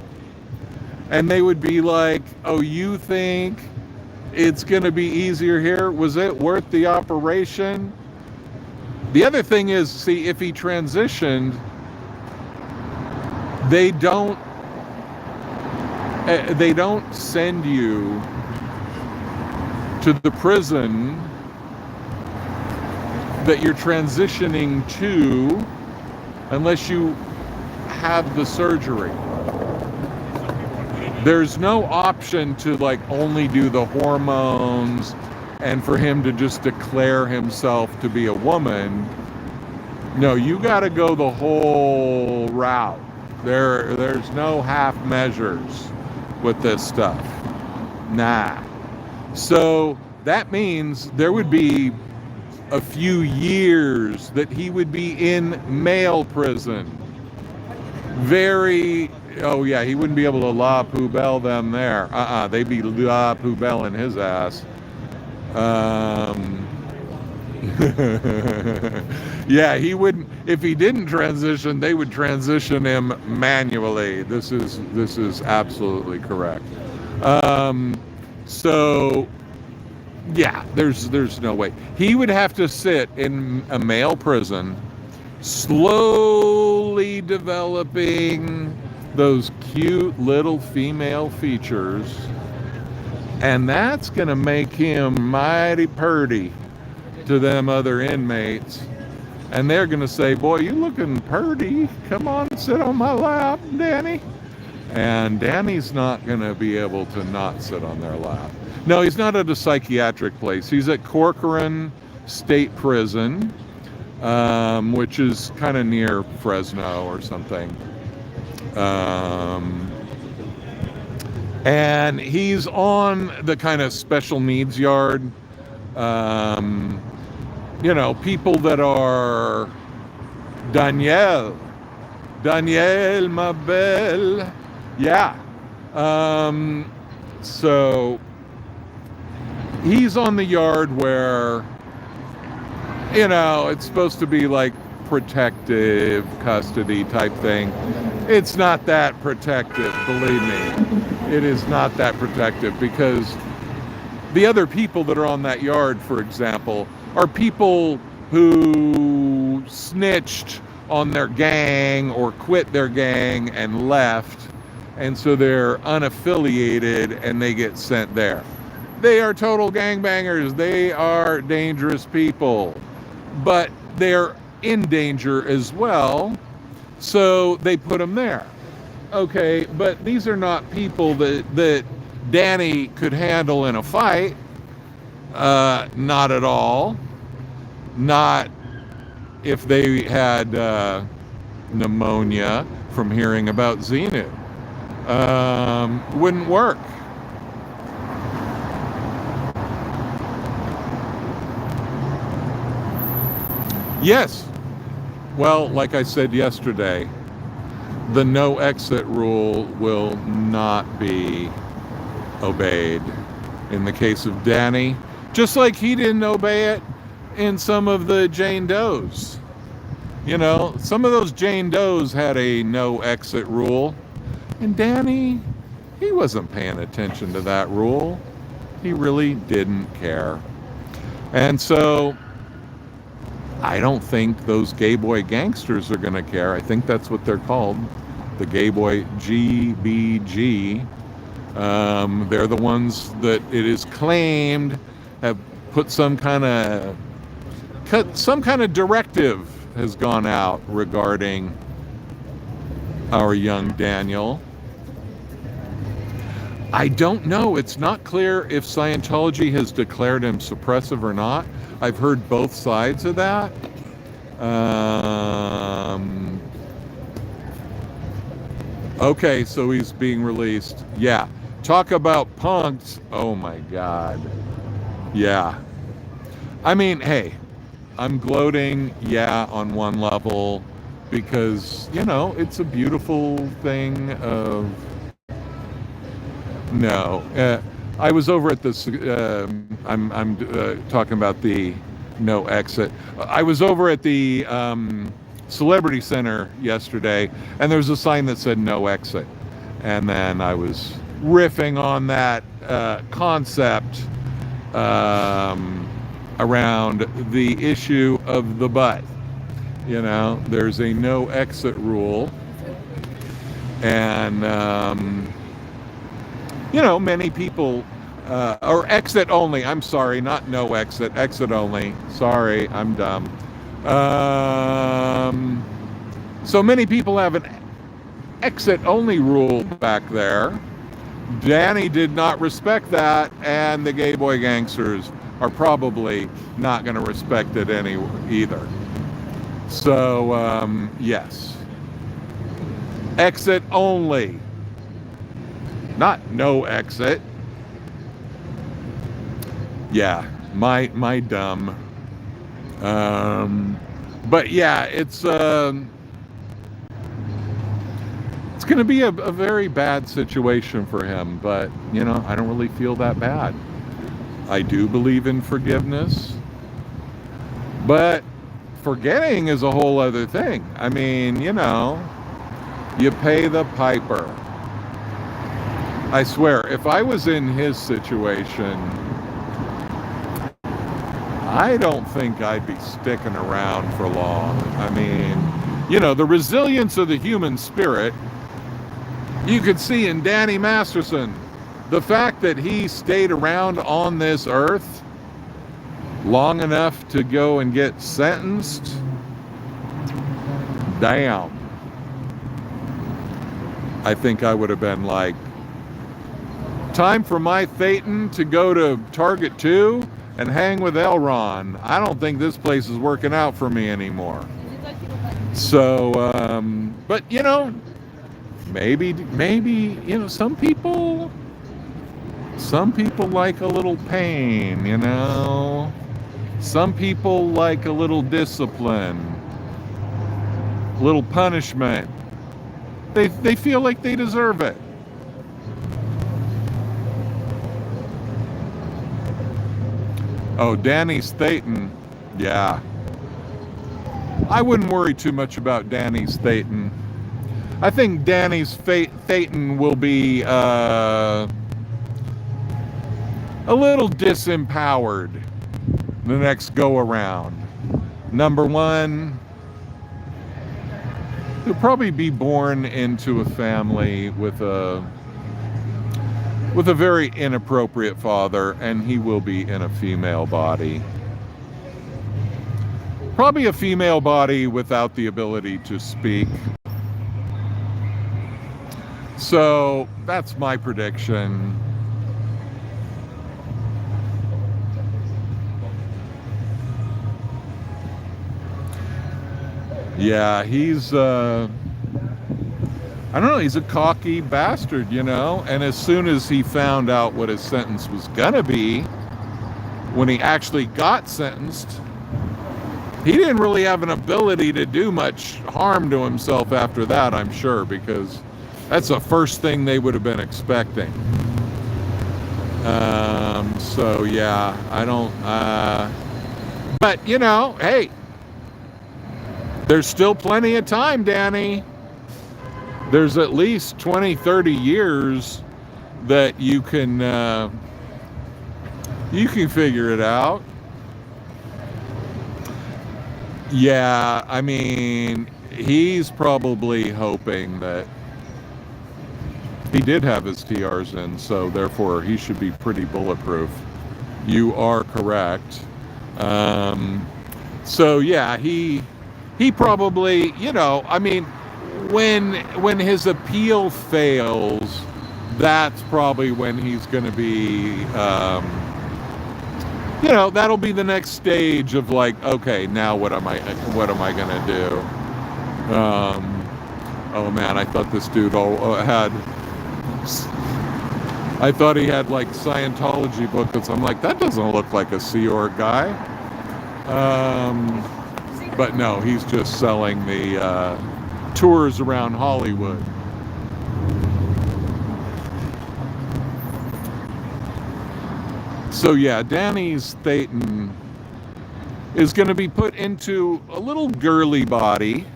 And they would be like, oh, you think it's going to be easier here? Was it worth the operation? The other thing is, see, if he transitioned, they don't send you to the prison that you're transitioning to unless you have the surgery. There's no option to like only do the hormones and for him to just declare himself to be a woman. No, you got to go the whole route. There's no half measures with this stuff. Nah. So that means there would be a few years that he would be in male prison. Oh yeah, he wouldn't be able to la poubelle them there. They'd be la poubelle in his ass. Yeah, he wouldn't. If he didn't transition, they would transition him manually. This is absolutely correct. So yeah, there's no way. He would have to sit in a male prison, slowly developing those cute little female features, and that's gonna make him mighty purty to them other inmates, and they're gonna say, boy, you looking purty, come on, sit on my lap, Danny. And Danny's not gonna be able to not sit on their lap. No, he's not at a psychiatric place. He's at Corcoran State Prison, which is kind of near Fresno or something. And he's on the kind of special needs yard. People that are Danielle, ma belle. Yeah. So he's on the yard where, it's supposed to be like protective custody type thing. It's not that protective, believe me. It is not that protective, because the other people that are on that yard, for example, are people who snitched on their gang or quit their gang and left, and so they're unaffiliated and they get sent there. They are total gangbangers. They are dangerous people, but they're in danger as well, so they put them there. Okay, but these are not people that Danny could handle in a fight. Not at all. Not if they had pneumonia from hearing about Xenu. Wouldn't work. Yes. Well, like I said yesterday, the no exit rule will not be obeyed in the case of Danny, just like he didn't obey it in some of the Jane Does. Some of those Jane Does had a no exit rule, and Danny, he wasn't paying attention to that rule. He really didn't care. And so I don't think those gay boy gangsters are going to care. I think that's what they're called, the gay boy GBG. They're the ones that it is claimed have put some kind of directive has gone out regarding our young Daniel. I don't know. It's not clear if Scientology has declared him suppressive or not. I've heard both sides of that. Okay, so he's being released. Yeah. Talk about punks. Oh my God. Yeah. I mean, hey, I'm gloating, yeah, on one level, because, you know, it's a beautiful thing of... No. I was over at this, I'm talking about the no exit. I was over at the Celebrity Center yesterday, and there was a sign that said no exit. And then I was riffing on that concept around the issue of the butt. You know, there's a no exit rule. And, you know, many people, or exit only, I'm sorry, not no exit, exit only. Sorry, I'm dumb. So many people have an exit only rule back there. Danny did not respect that, and the gay boy gangsters are probably not going to respect it either. So, yes. Exit only. Not no exit. Yeah, my dumb. But yeah, it's going to be a very bad situation for him, but, you know, I don't really feel that bad. I do believe in forgiveness, but forgetting is a whole other thing. I mean, you know, you pay the piper. I swear, if I was in his situation, I don't think I'd be sticking around for long. I mean, you know, the resilience of the human spirit, you could see in Danny Masterson. The fact that he stayed around on this earth long enough to go and get sentenced, damn. I think I would have been like, time for my Phaeton to go to Target 2 and hang with Elron. I don't think this place is working out for me anymore. So, but, you know, maybe, you know, some people like a little pain, you know. Some people like a little discipline, a little punishment. They feel like they deserve it. Oh, Danny's Phaeton. Yeah. I wouldn't worry too much about Danny's Phaeton. I think Danny's Phaeton will be a little disempowered the next go around. Number one, he'll probably be born into a family with a very inappropriate father, and he will be in a female body. Probably a female body without the ability to speak. So that's my prediction. Yeah, he's, I don't know, he's a cocky bastard, you know? And as soon as he found out what his sentence was gonna be, when he actually got sentenced, he didn't really have an ability to do much harm to himself after that, I'm sure, because that's the first thing they would have been expecting. So yeah, I don't, but you know, hey, there's still plenty of time, Danny. There's at least 20, 30 years that you can figure it out. Yeah, I mean, he's probably hoping that he did have his TRs in, so therefore he should be pretty bulletproof. You are correct. So yeah, he probably, I mean, when his appeal fails, that's probably when he's going to be, that'll be the next stage of like, okay, now what am I going to do? Oh man, I thought this dude I thought he had like Scientology booklets. I'm like, that doesn't look like a Sea Org guy. But no, he's just selling the tours around Hollywood. So yeah, Danny Staten is going to be put into a little girly body.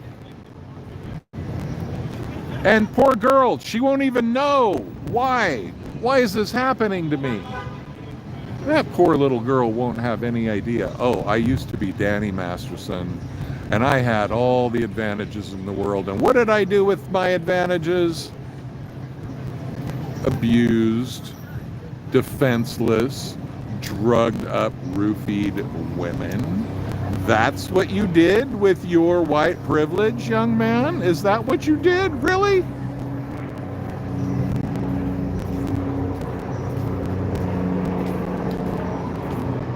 And poor girl, she won't even know why. Why is this happening to me? That poor little girl won't have any idea. Oh, I used to be Danny Masterson, and I had all the advantages in the world. And what did I do with my advantages? Abused, defenseless, drugged up, roofied women. That's what you did with your white privilege, young man? Is that what you did? Really?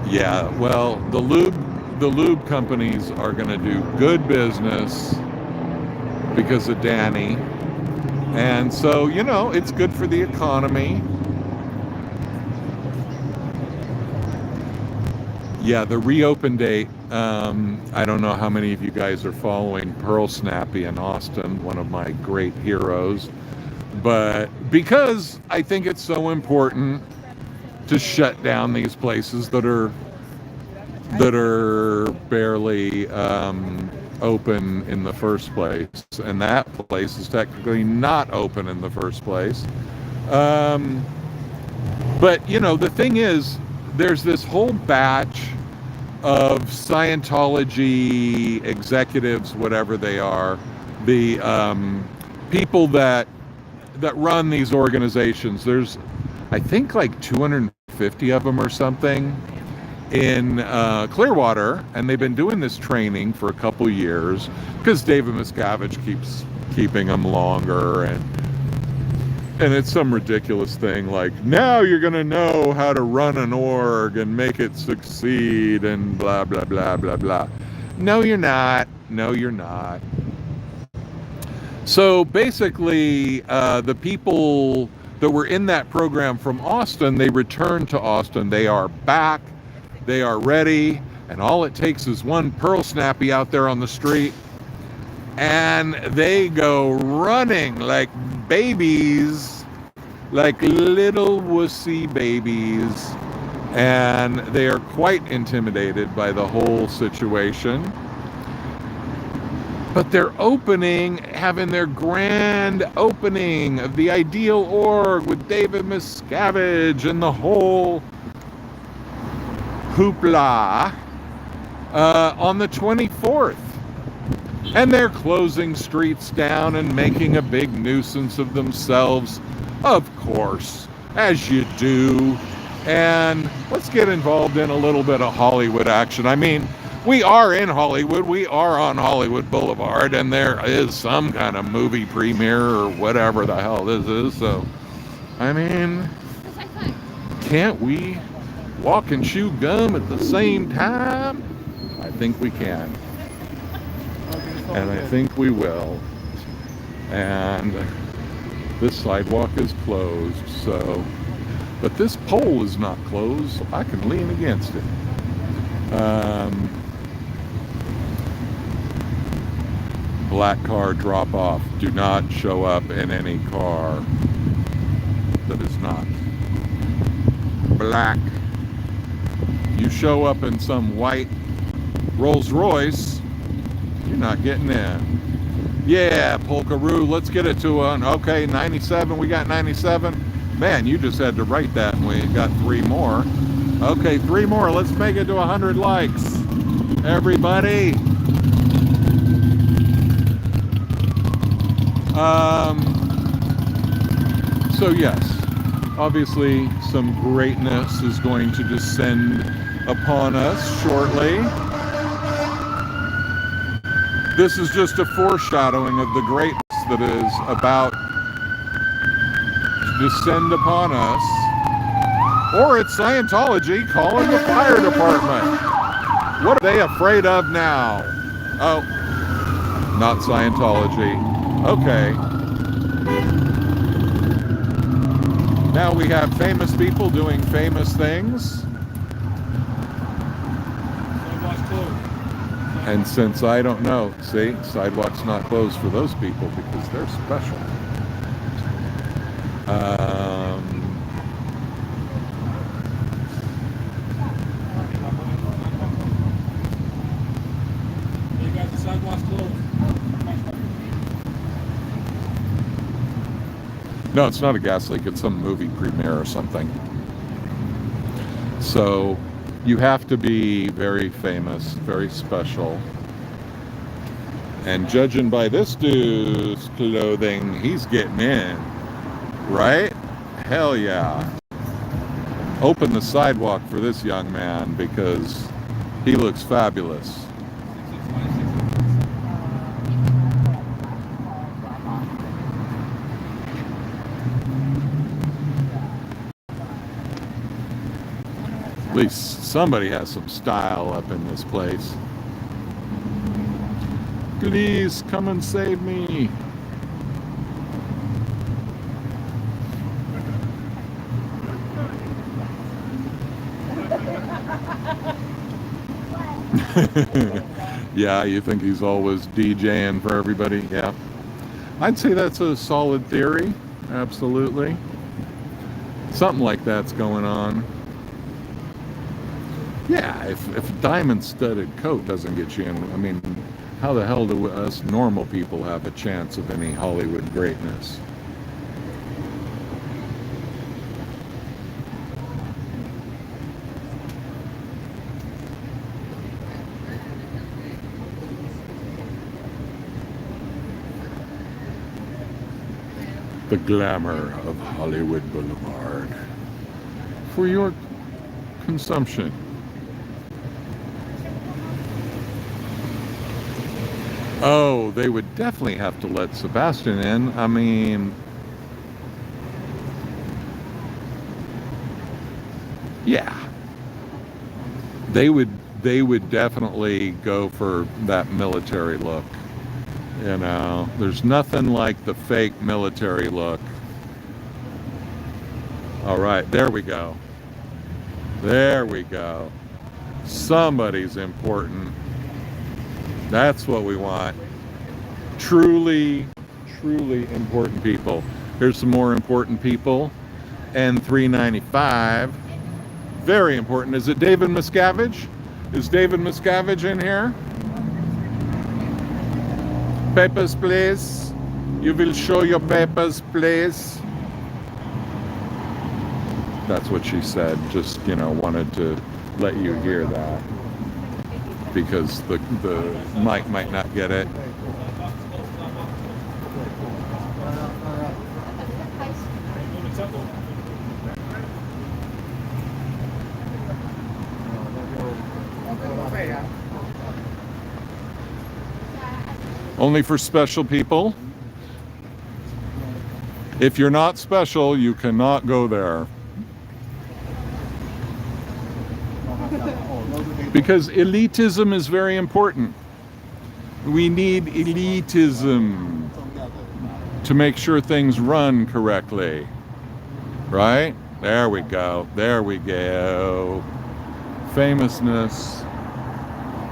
Yeah, well, the lube companies are going to do good business because of Danny. And so, it's good for the economy. Yeah, the reopen date, I don't know how many of you guys are following Pearl Snappy in Austin, one of my great heroes. But because I think it's so important to shut down these places that are barely open in the first place, and that place is technically not open in the first place. But the thing is, there's this whole batch of Scientology executives, whatever they are, the people that run these organizations. There's, I think, like 250 of them or something in Clearwater, and they've been doing this training for a couple years because David Miscavige keeps keeping them longer, and it's some ridiculous thing like, now you're gonna know how to run an org and make it succeed and blah blah blah blah blah. No, you're not. So basically, the people that were in that program from Austin, they returned to Austin. They are back. They are ready. And all it takes is one Pearl Snappy out there on the street, and they go running like babies, like little wussy babies. And they are quite intimidated by the whole situation. But they're having their grand opening of the Ideal Org with David Miscavige and the whole hoopla on the 24th. And they're closing streets down and making a big nuisance of themselves, of course, as you do. And let's get involved in a little bit of Hollywood action. I mean, we are in Hollywood. We are on Hollywood Boulevard, and there is some kind of movie premiere or whatever the hell this is. So, I mean, can't we walk and chew gum at the same time? I think we can. And I think we will. And this sidewalk is closed, so... But this pole is not closed, so I can lean against it. Black car drop off. Do not show up in any car that is not black. You show up in some white Rolls Royce, you're not getting in. Yeah, Polkaroo, let's get it to an, okay, 97, we got 97. Man, you just had to write that and we got 3 more. Okay, 3 more, let's make it to 100 likes. Everybody, So yes, obviously some greatness is going to descend upon us shortly. This is just a foreshadowing of the greatness that is about to descend upon us. Or it's Scientology calling the fire department. What are they afraid of now? Oh, not Scientology. Okay. Now we have famous people doing famous things. And since I don't know, see, sidewalk's not closed for those people because they're special. You got the sidewalks closed. No, it's not a gas leak. It's some movie premiere or something. So you have to be very famous, very special. And judging by this dude's clothing, he's getting in, right? Hell yeah. Open the sidewalk for this young man because he looks fabulous. At least somebody has some style up in this place. Please come and save me. Yeah, you think he's always DJing for everybody? Yeah. I'd say that's a solid theory. Absolutely. Something like that's going on. Yeah, if a diamond-studded coat doesn't get you in, I mean, how the hell do us normal people have a chance of any Hollywood greatness? The glamour of Hollywood Boulevard. For your consumption. Oh, they would definitely have to let Sebastian in. I mean, yeah. They would definitely go for that military look. You know, there's nothing like the fake military look. All right, there we go. There we go. Somebody's important. That's what we want. Truly, truly important people. Here's some more important people. N395. Very important. Is it David Miscavige? Is David Miscavige in here? Papers, please. You will show your papers, please. That's what she said. Just, you know, wanted to let you hear that. Because the mic might not get it. Only for special people. If you're not special, you cannot go there. Because elitism is very important. We need elitism to make sure things run correctly. Right? There we go. There we go. Famousness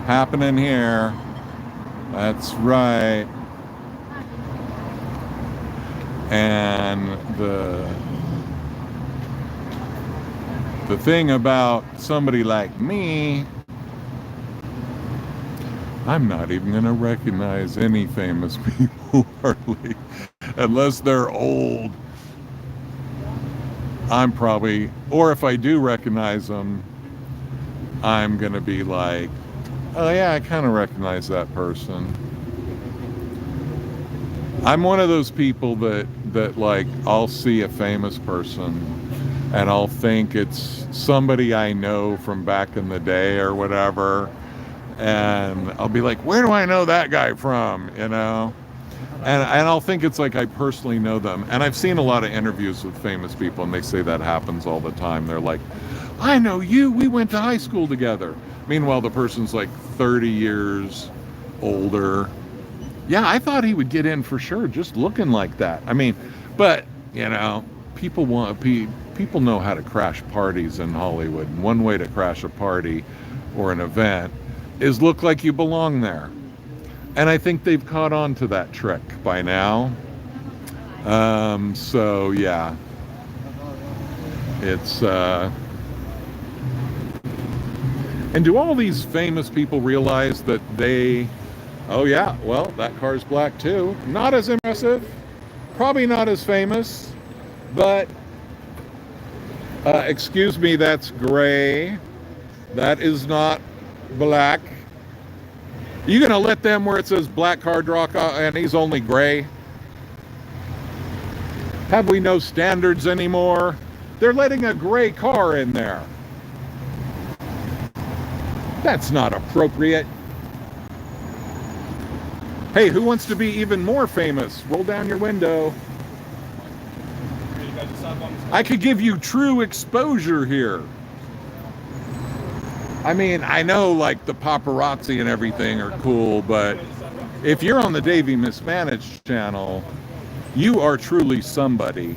happening here. That's right. And the thing about somebody like me, I'm not even going to recognize any famous people hardly, unless they're old. I'm probably, or if I do recognize them, I'm going to be like, oh yeah, I kind of recognize that person. I'm one of those people that like, I'll see a famous person and I'll think it's somebody I know from back in the day or whatever, and I'll be like, where do I know that guy from, you know? And I'll think it's like I personally know them. And I've seen a lot of interviews with famous people, and they say that happens all the time. They're like, I know you, we went to high school together. Meanwhile, the person's like 30 years older. Yeah, I thought he would get in for sure, just looking like that. I mean, but, you know, people know how to crash parties in Hollywood. And one way to crash a party or an event is look like you belong there. And I think they've caught on to that trick by now. So yeah, it's and do all these famous people realize that oh yeah, well, that car's black too. Not as impressive, probably not as famous, but excuse me, that's gray. That is not black. You gonna let them where it says black car draw and he's only gray? Have we no standards anymore? They're letting a gray car in there. That's not appropriate. Hey, who wants to be even more famous? Roll down your window. I could give you true exposure here. I mean, I know like the paparazzi and everything are cool, but if you're on the Davey Mismanaged channel, you are truly somebody.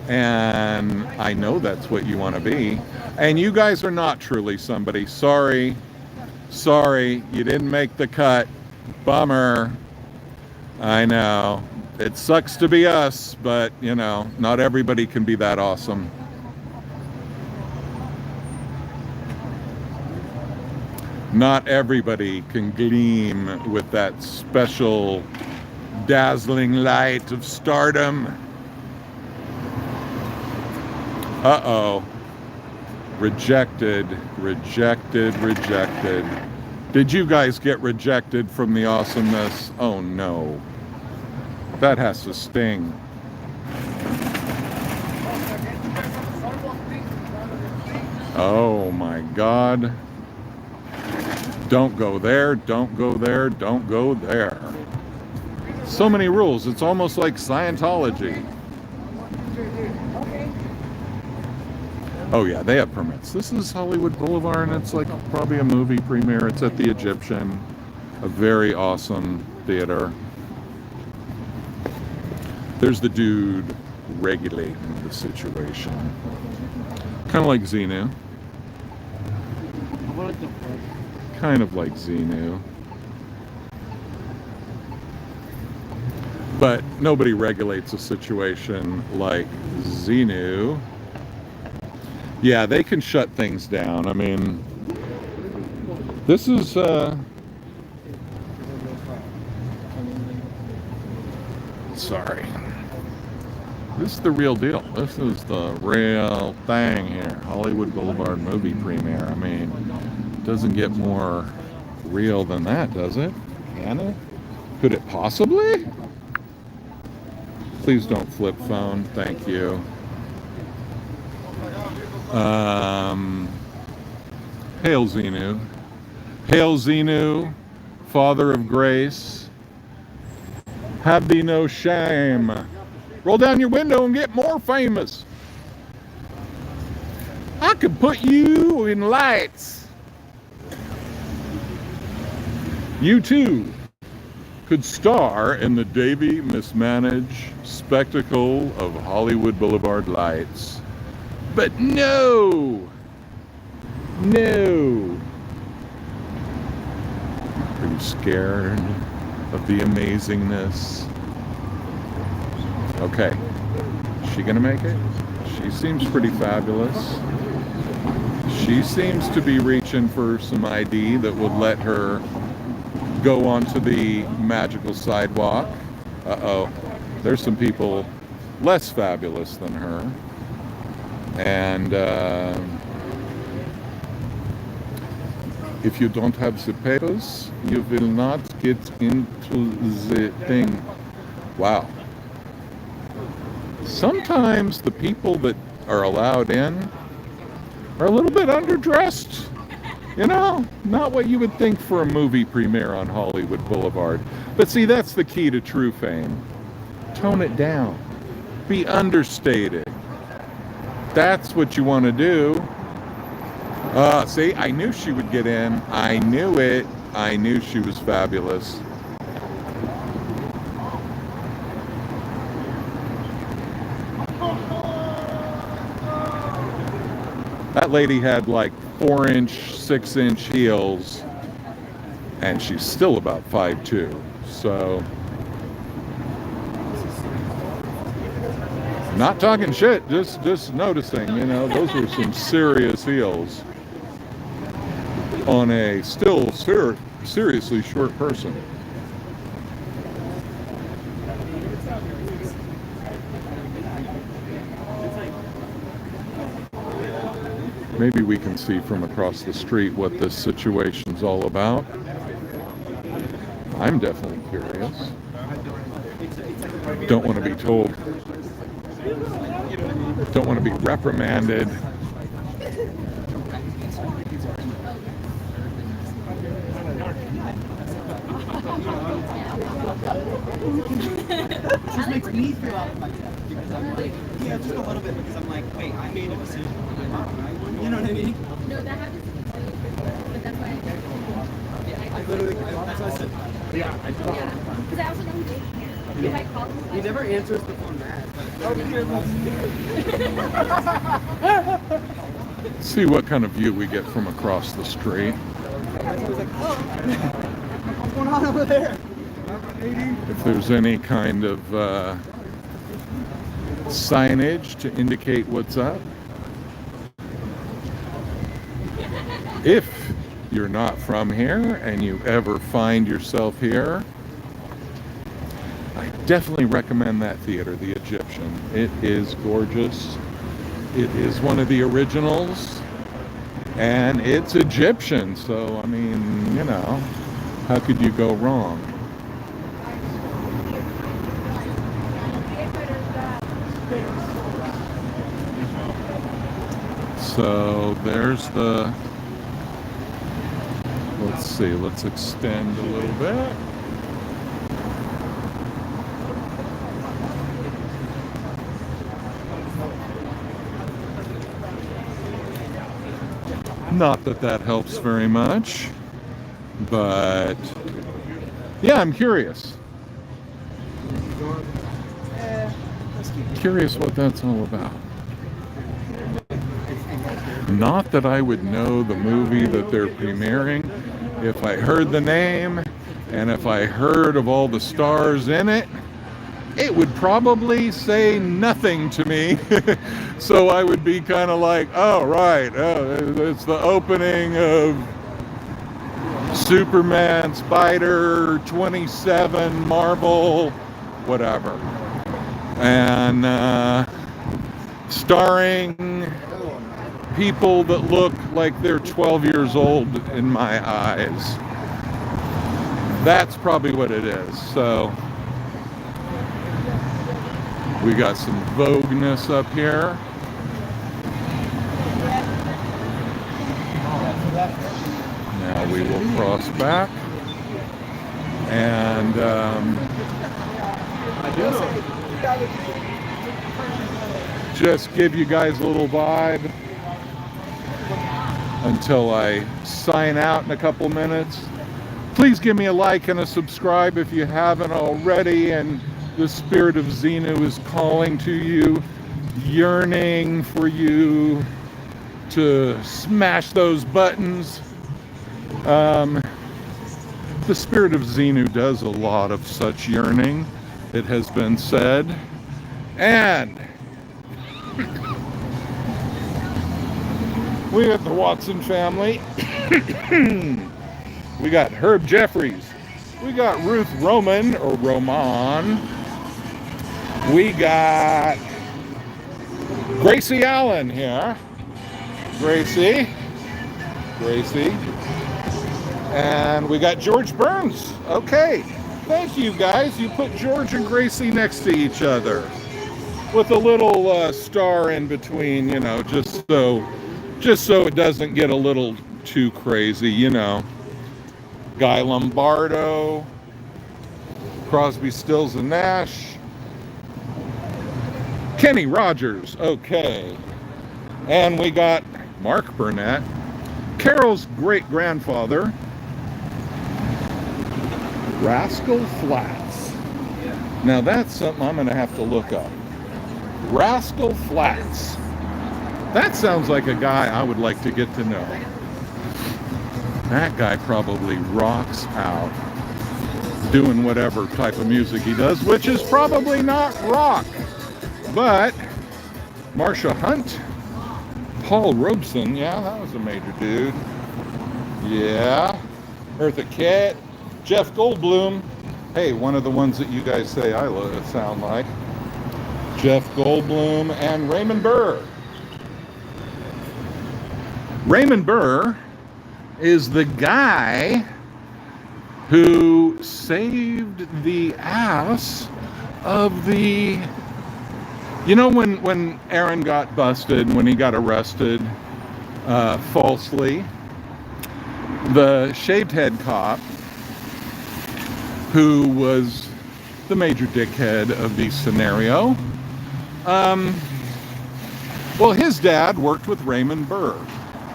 And I know that's what you want to be. And you guys are not truly somebody. Sorry, you didn't make the cut. Bummer. I know. It sucks to be us, but you know, not everybody can be that awesome. Not everybody can gleam with that special, dazzling light of stardom. Uh-oh. Rejected. Did you guys get rejected from the awesomeness? Oh no. That has to sting. Oh my God. Don't go there, don't go there, don't go there. So many rules. It's almost like Scientology. Oh yeah, they have permits. This is Hollywood Boulevard, and it's like probably a movie premiere. It's at the Egyptian, a very awesome theater. There's the dude regulating the situation. Kind of like Xenu. Kind of like Xenu. But nobody regulates a situation like Xenu. Yeah, they can shut things down. I mean, this is sorry. This is the real deal. This is the real thing here. Hollywood Boulevard movie premiere. I mean, doesn't get more real than that, does it? Can it? Could it possibly? Please don't flip phone. Thank you. Hail Xenu. Hail Xenu, Father of Grace. Have thee no shame. Roll down your window and get more famous. I could put you in lights. You too could star in the Davey Mismanaged spectacle of Hollywood Boulevard lights. But no. Are you scared of the amazingness? Okay. Is she gonna make it? She seems pretty fabulous. She seems to be reaching for some ID that would let her go onto the magical sidewalk. Uh-oh. There's some people less fabulous than her. And if you don't have the papers, you will not get into the thing. Wow. Sometimes the people that are allowed in are a little bit underdressed. You know, not what you would think for a movie premiere on Hollywood Boulevard. But see, that's the key to true fame. Tone it down. Be understated. That's what you want to do. See, I knew she would get in. I knew it. I knew she was fabulous. That lady had like 4-inch, 6-inch heels, and she's still about 5'2". So, not talking shit, just noticing, you know, those were some serious heels on a still seriously short person. Maybe we can see from across the street what this situation's all about. I'm definitely curious. Don't want to be told. Don't want to be reprimanded. It just makes me feel out of myself because I'm like, yeah, just a little bit because I'm like, wait, I made a decision. You know what I mean? No, that happens to me too, but that's why I literally, that's what I said. Yeah, I thought. yeah. Because I also know who taking it. If I call him, He never answers the phone back. See what kind of view we get from across the street. I was like, oh, what's going on over there? If there's any kind of signage to indicate what's up. If you're not from here and you ever find yourself here, I definitely recommend that theater, the Egyptian. It is gorgeous. It is one of the originals, and it's Egyptian, so I mean, you know, how could you go wrong? So there's the, let's see, let's extend a little bit. Not that that helps very much, but yeah, I'm curious. Curious what that's all about. Not that I would know the movie that they're premiering. If I heard the name and if I heard of all the stars in it, it would probably say nothing to me. So I would be kind of like, oh, right, it's the opening of Superman, Spider, 27, Marvel, whatever. And starring people that look like they're 12 years old in my eyes. That's probably what it is. So we got some vogueness up here. Now we will cross back and just give you guys a little vibe until I sign out in a couple minutes. Please give me a like and a subscribe if you haven't already, and the spirit of Xenu is calling to you, yearning for you to smash those buttons. The spirit of Xenu does a lot of such yearning, it has been said. And we got the Watson family. We got Herb Jeffries. We got Ruth Roman, or Roman. We got Gracie Allen here. Gracie. And we got George Burns. Okay. Thank you, guys. You put George and Gracie next to each other with a little star in between, you know, just so it doesn't get a little too crazy, you know. Guy Lombardo, Crosby, Stills and Nash, Kenny Rogers, okay. And we got Mark Burnett, Carol's great-grandfather, Rascal Flatts. Now that's something I'm going to have to look up. Rascal Flatts. That sounds like a guy I would like to get to know. That guy probably rocks out doing whatever type of music he does, which is probably not rock. But Marsha Hunt, Paul Robeson, yeah, that was a major dude. Yeah. Eartha Kitt, Jeff Goldblum. Hey, one of the ones that you guys say I sound like. Jeff Goldblum and Raymond Burr. Raymond Burr is the guy who saved the ass of the... You know when Aaron got busted, when he got arrested falsely, the shaved head cop, who was the major dickhead of the scenario, well, his dad worked with Raymond Burr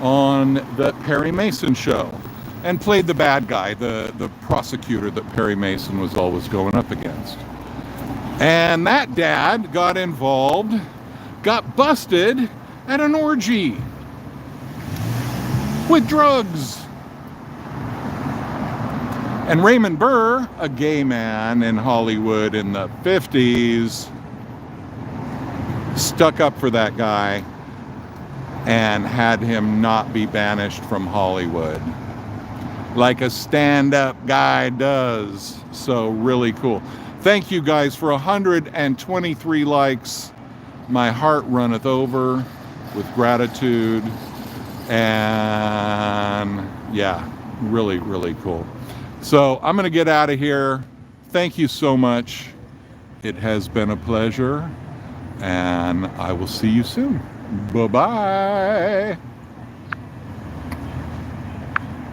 on the Perry Mason show and played the bad guy, the prosecutor that Perry Mason was always going up against. And that dad got involved, got busted at an orgy with drugs. And Raymond Burr, a gay man in Hollywood in the 50s, stuck up for that guy and had him not be banished from Hollywood, like a stand-up guy does. So really cool. Thank you guys for 123 likes. My heart runneth over with gratitude. And yeah, really, really cool. So I'm going to get out of here. Thank you so much. It has been a pleasure. And I will see you soon. Bye-bye.